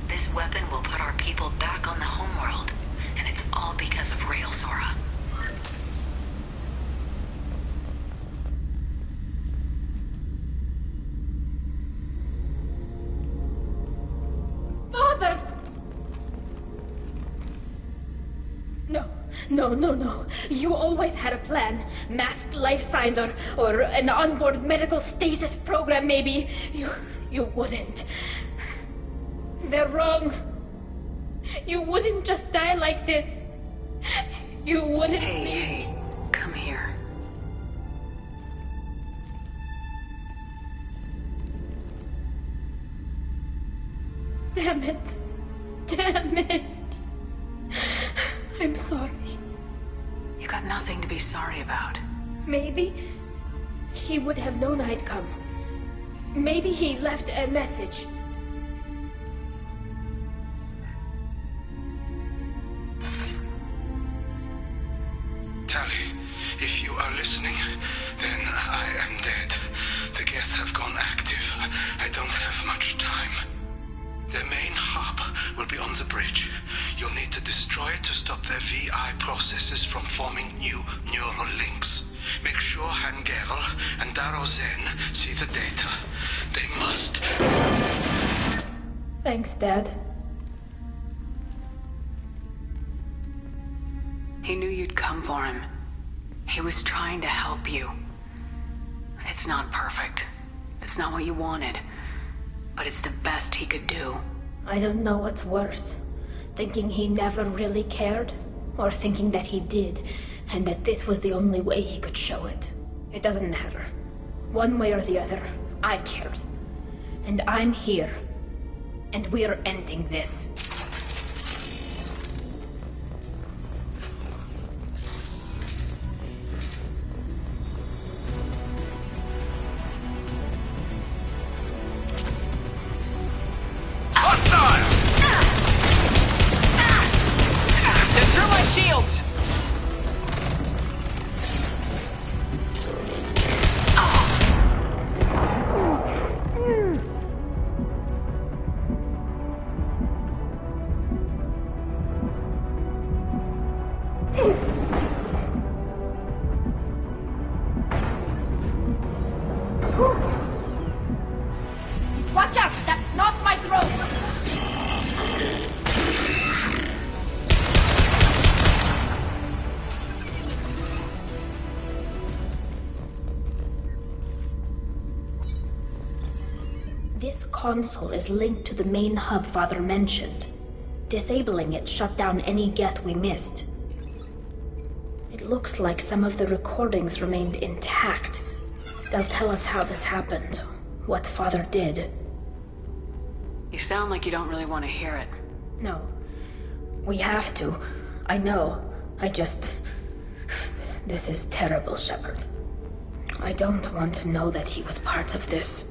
This weapon will put our people back on the homeworld, and it's All because of Rail Zora. Father! No. You always had a plan. Masked life signs or an onboard medical stasis program, maybe. You wouldn't. They're wrong. You wouldn't just die like this. You wouldn't. Hey, come here. Damn it. I'm sorry. You got nothing to be sorry about. Maybe he would have known I'd come. Maybe he left a message. Tali, if you are listening, then I am dead. The Geth have gone active. I don't have much time. Their main hub will be on the bridge. You'll need to destroy it to stop their VI processes from forming new neural links. Make sure Han Gerl and Daro Zen see the data. They must. Thanks, Dad. He knew you'd come for him. He was trying to help you. It's not perfect. It's not what you wanted. But it's the best he could do. I don't know what's worse. Thinking he never really cared, or thinking that he did, and that this was the only way he could show it. It doesn't matter. One way or the other, I cared. And I'm here. And we're ending this. Watch out! That's not my throat! This console is linked to the main hub Father mentioned. Disabling it shut down any Geth we missed. It looks like some of the recordings remained intact. They'll tell us how this happened, what Father did. You sound like you don't really want to hear it. No. We have to. I know. This is terrible, Shepard. I don't want to know that he was part of this.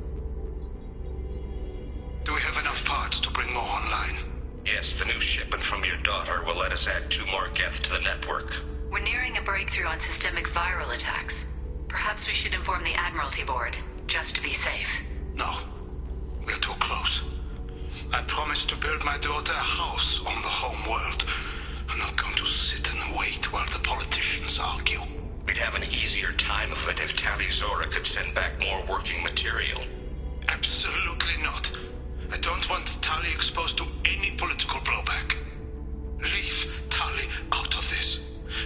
Do we have enough parts to bring more online? Yes, the new shipment from your daughter will let us add 2 more Geth to the network. We're nearing a breakthrough on systemic viral attacks. Perhaps we should inform the Admiralty Board, just to be safe. No. We're too close. I promised to build my daughter a house on the home world. I'm not going to sit and wait while the politicians argue. We'd have an easier time of it if Tali Zora could send back more working material. Absolutely not. I don't want Tali exposed to any political blowback. Leave Tali out of this.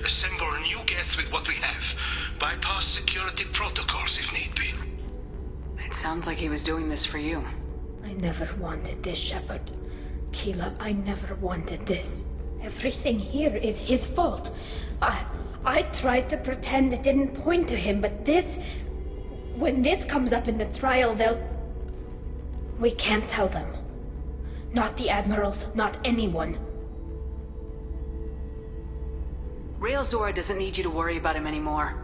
Assemble a new Geth with what we have. Bypass security protocols if need be. It sounds like he was doing this for you. I never wanted this, Shepard. Keela, I never wanted this. Everything here is his fault. I tried to pretend it didn't point to him, but this... When this comes up in the trial, they'll... We can't tell them. Not the Admirals, not anyone. Rail Zora doesn't need you to worry about him anymore.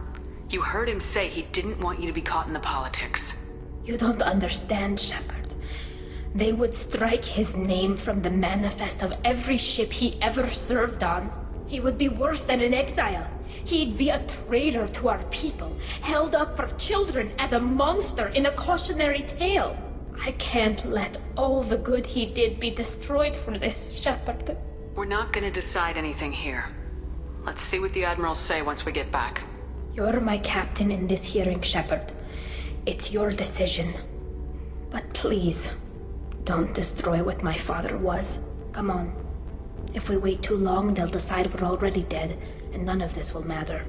You heard him say he didn't want you to be caught in the politics. You don't understand, Shepard. They would strike his name from the manifest of every ship he ever served on. He would be worse than an exile. He'd be a traitor to our people, held up for children as a monster in a cautionary tale. I can't let all the good he did be destroyed for this, Shepard. We're not gonna decide anything here. Let's see what the Admirals say once we get back. You're my captain in this hearing, Shepard. It's your decision. But please, don't destroy what my father was. Come on. If we wait too long, they'll decide we're already dead, and none of this will matter.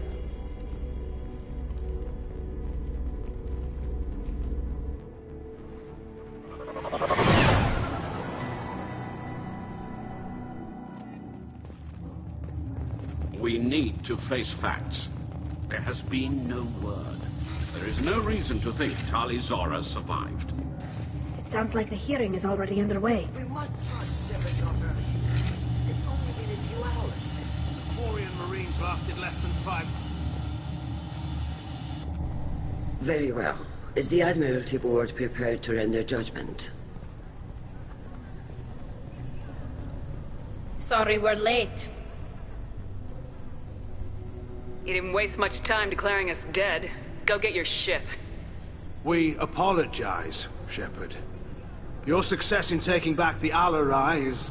We need to face facts. There has been no word. There is no reason to think Tali Zora survived. It sounds like the hearing is already underway. We must trust Shepard's order. It's only been a few hours. The Quarian Marines lasted less than 5... Very well. Is the Admiralty Board prepared to render judgment? Sorry we're late. You didn't waste much time declaring us dead. Go get your ship. We apologize, Shepard. Your success in taking back the Al-Arai is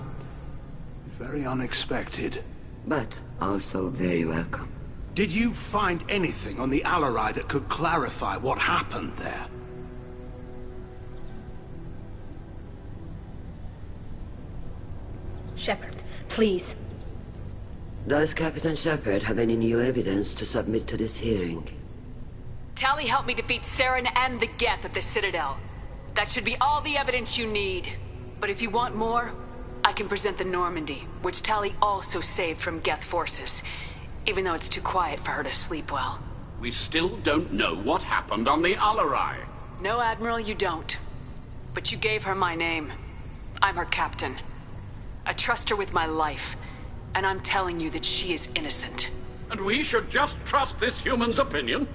very unexpected. But also very welcome. Did you find anything on the Al-Arai that could clarify what happened there? Shepard, please. Does Captain Shepard have any new evidence to submit to this hearing? Tali helped me defeat Saren and the Geth at the Citadel. That should be all the evidence you need. But if you want more, I can present the Normandy, which Tali also saved from Geth forces, even though it's too quiet for her to sleep well. We still don't know what happened on the Al-Arai. No, Admiral, you don't. But you gave her my name. I'm her captain. I trust her with my life. And I'm telling you that she is innocent. And we should just trust this human's opinion?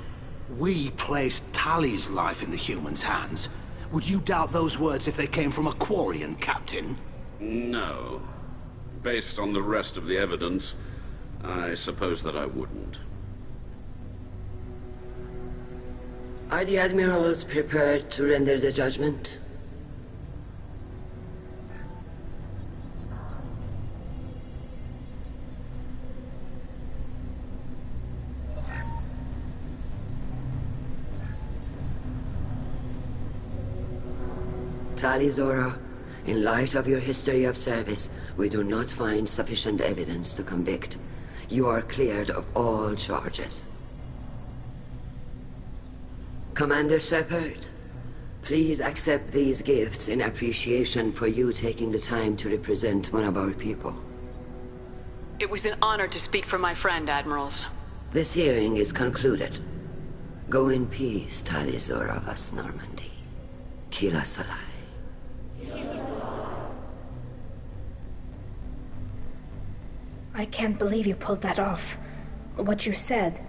We placed Tali's life in the human's hands. Would you doubt those words if they came from a Quarian, Captain? No. Based on the rest of the evidence, I suppose that I wouldn't. Are the Admirals prepared to render the judgment? Tali Zora, in light of your history of service, we do not find sufficient evidence to convict. You are cleared of all charges. Commander Shepard, please accept these gifts in appreciation for you taking the time to represent one of our people. It was an honor to speak for my friend, Admirals. This hearing is concluded. Go in peace, Tali Zora vas Normandy. Kila Salai. I can't believe you pulled that off. What you said.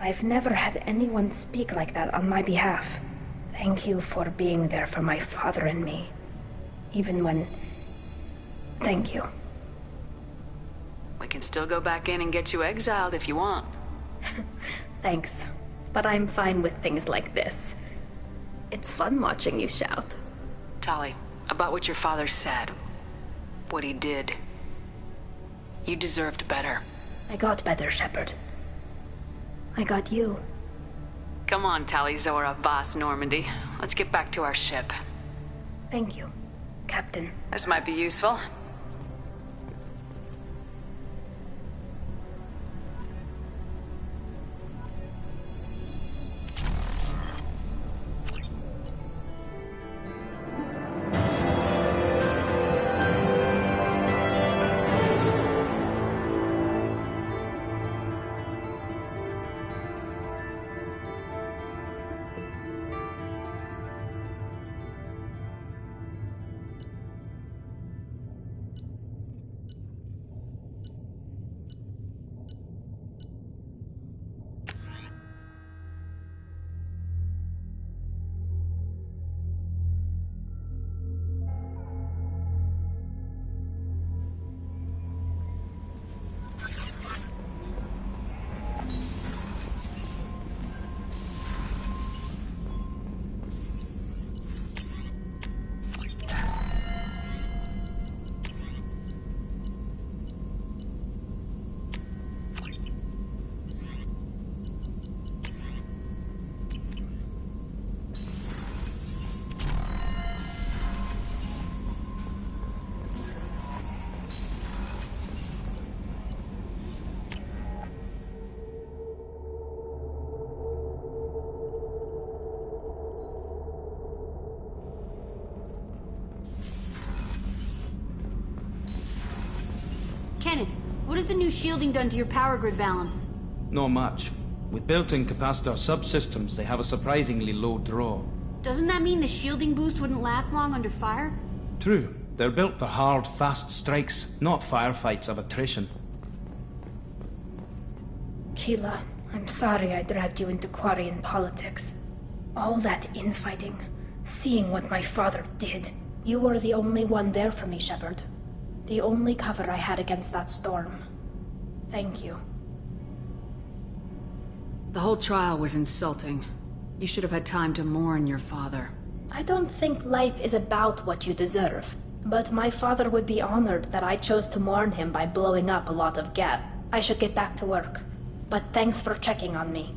I've never had anyone speak like that on my behalf. Thank you for being there for my father and me. Even when... Thank you. We can still go back in and get you exiled if you want. Thanks. But I'm fine with things like this. It's fun watching you shout. Tali, about what your father said. What he did. You deserved better. I got better, Shepard. I got you. Come on, Tali Zora vas Normandy. Let's get back to our ship. Thank you, Captain. This might be useful. What has the new shielding done to your power grid balance? Not much. With built-in capacitor subsystems, they have a surprisingly low draw. Doesn't that mean the shielding boost wouldn't last long under fire? True. They're built for hard, fast strikes, not firefights of attrition. Keela, I'm sorry I dragged you into Quarian politics. All that infighting, seeing what my father did. You were the only one there for me, Shepard. The only cover I had against that storm. Thank you. The whole trial was insulting. You should have had time to mourn your father. I don't think life is about what you deserve, but my father would be honored that I chose to mourn him by blowing up a lot of Geth. I should get back to work, but thanks for checking on me.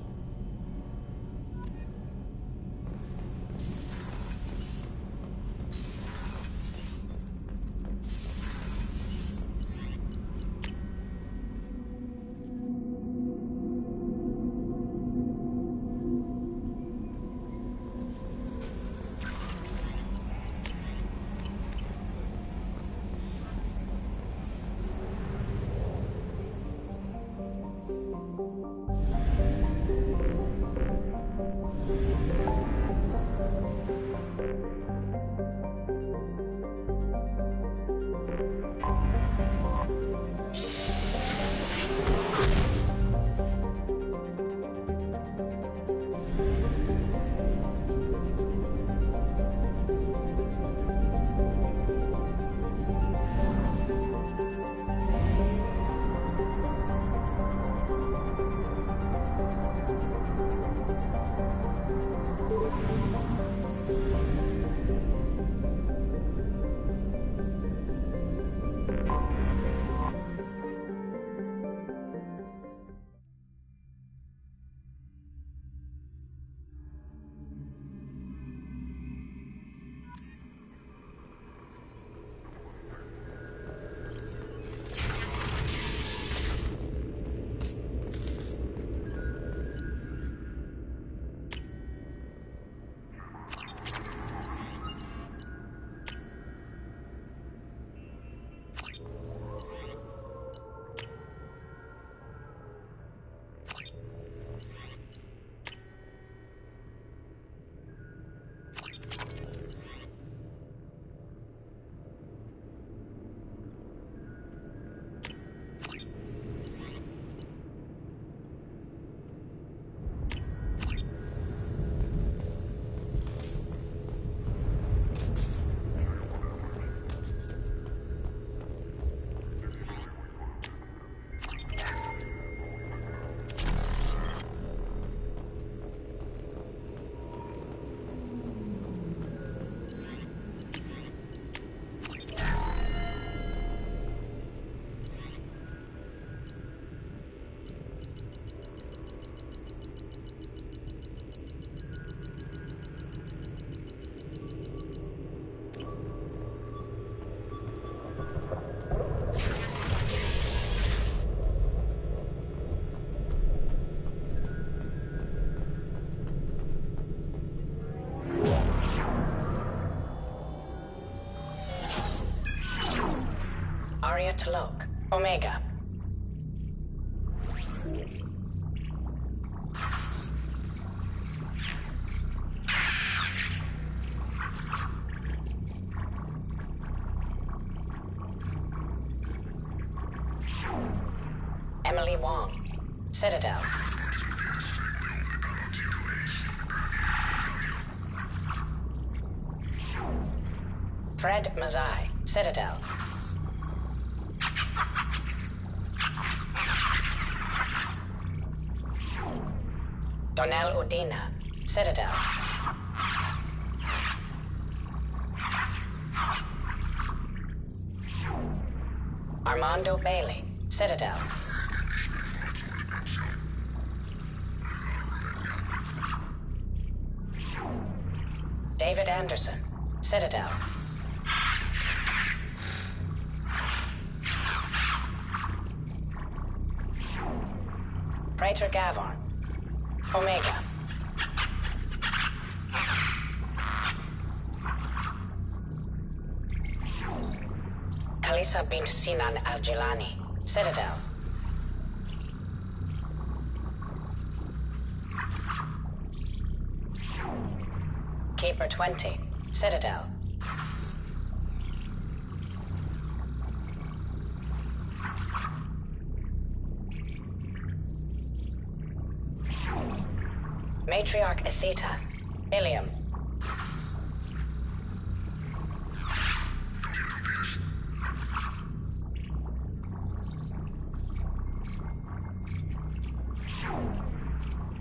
Talok, Omega. Emily Wong, Citadel. Fred Mazai, Citadel. Donnell Udina, Citadel. Armando Bailey, Citadel. David Anderson, Citadel. Praetor Gavorn, Omega. Kalisa bint Sinan al-Jilani, Citadel. Keeper 20, Citadel. Matriarch Atheta, Ilium.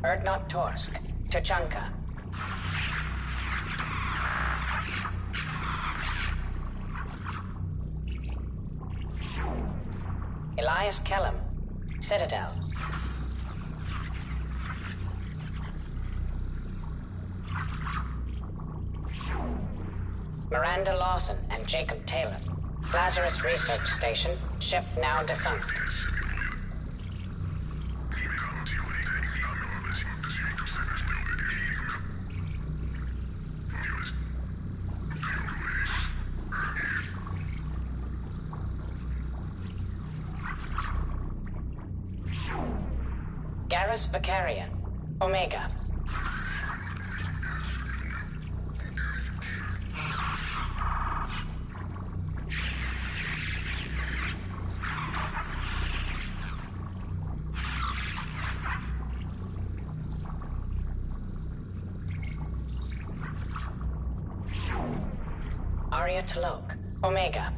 Erdnot Torsk, Tuchanka. Elias Kellum, Citadel. Miranda Lawson and Jacob Taylor. Lazarus Research Station, ship now defunct. Garrus Vicarian, Omega. Arya Talok, Omega.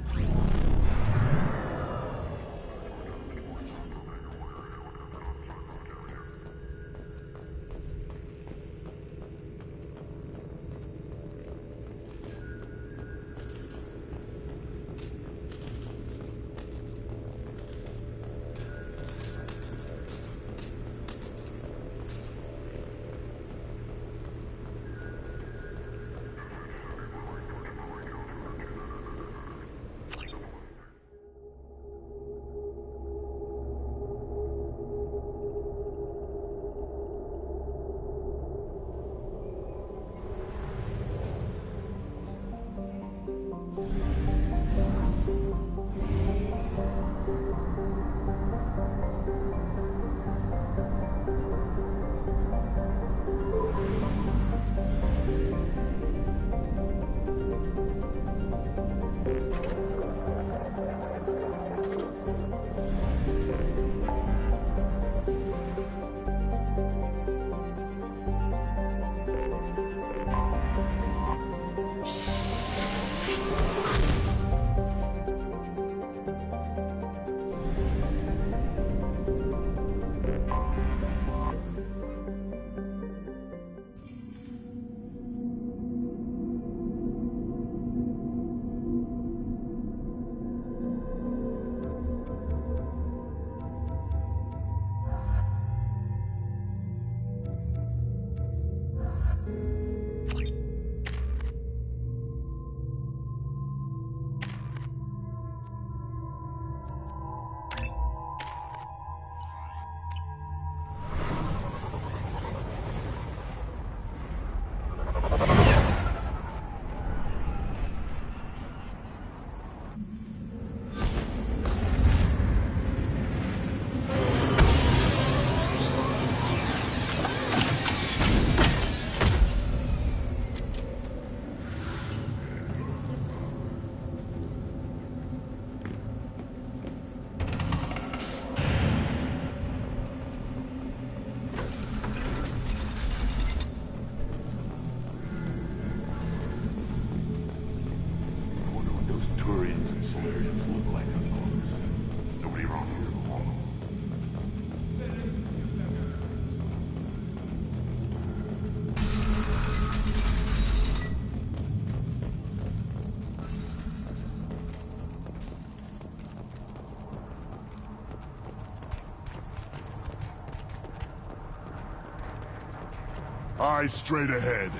Eyes straight ahead.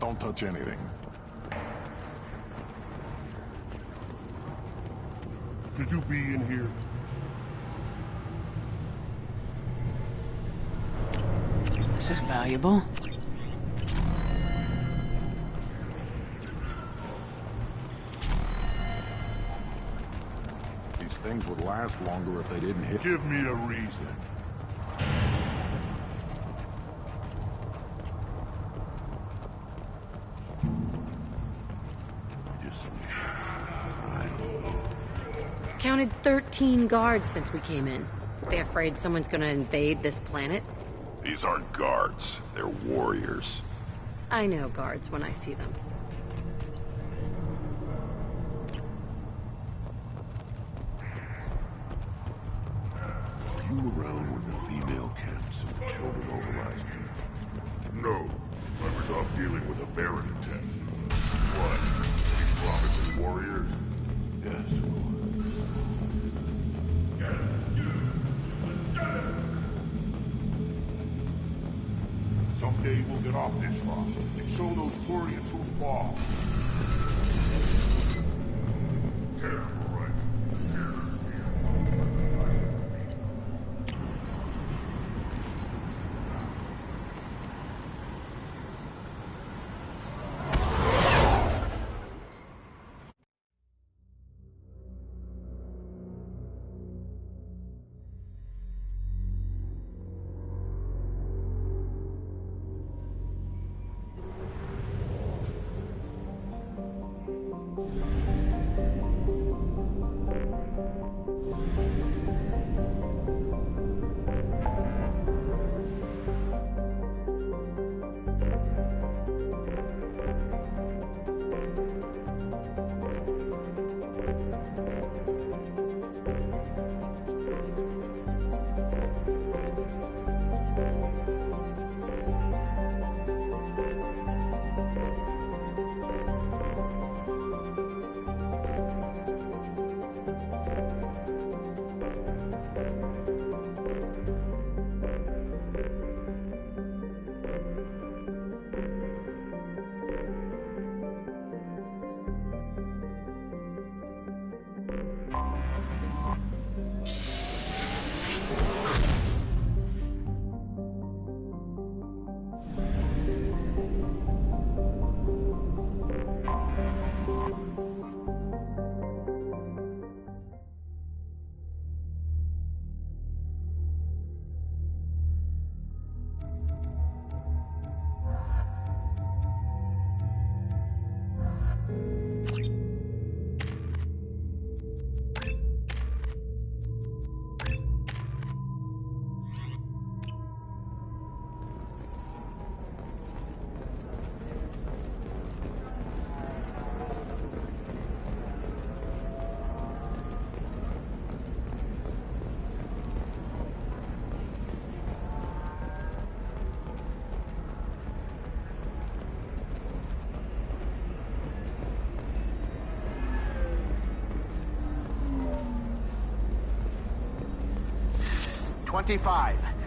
Don't touch anything. Should you be in here? This is valuable. These things would last longer if they didn't hit. Give me a reason. counted 13 guards since we came in. They afraid someone's gonna invade this planet? These aren't guards. They're warriors. I know guards when I see them. Were you around when the female camps and the children organized you? No. I was off dealing with a Baron attack. What? These promising warriors? Yes, of course. Someday we'll get off this rock and show those Turians who's boss. Terrible, right?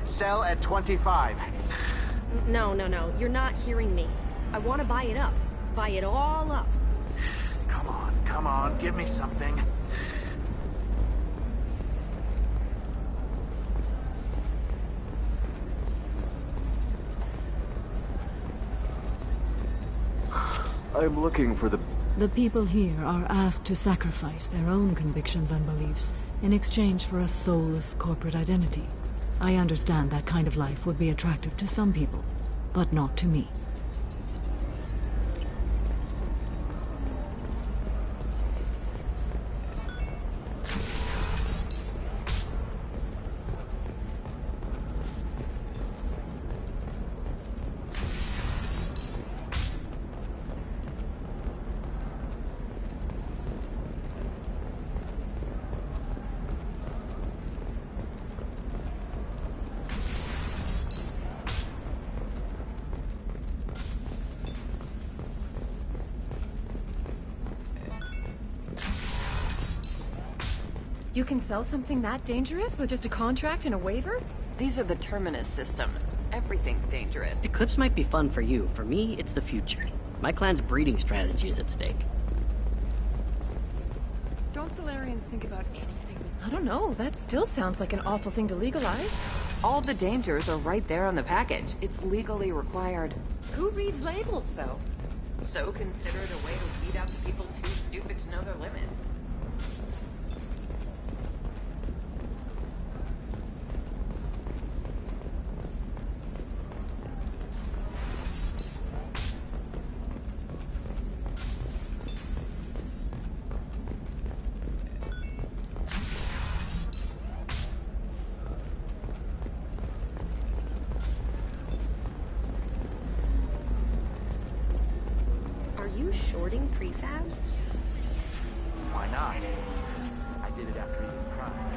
Sell at 25. No. You're not hearing me. I want to buy it up. Buy it all up. Come on, give me something. I'm looking for the... The people here are asked to sacrifice their own convictions and beliefs in exchange for a soulless corporate identity. I understand that kind of life would be attractive to some people, but not to me. You can sell something that dangerous with just a contract and a waiver? These are the Terminus systems. Everything's dangerous. Eclipse might be fun for you. For me, it's the future. My clan's breeding strategy is at stake. Don't Solarians think about anything? I don't know. That still sounds like an awful thing to legalize. All the dangers are right there on the package. It's legally required. Who reads labels, though? So consider it a way to weed out the people too stupid to know their limits. shorting prefabs? Why not? I did it after eating crime.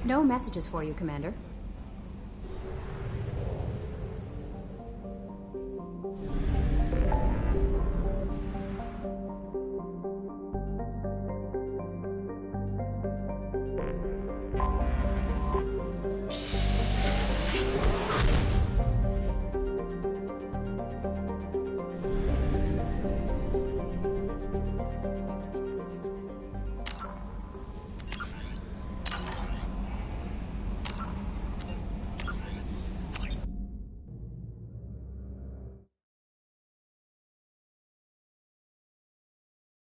No messages for you, Commander.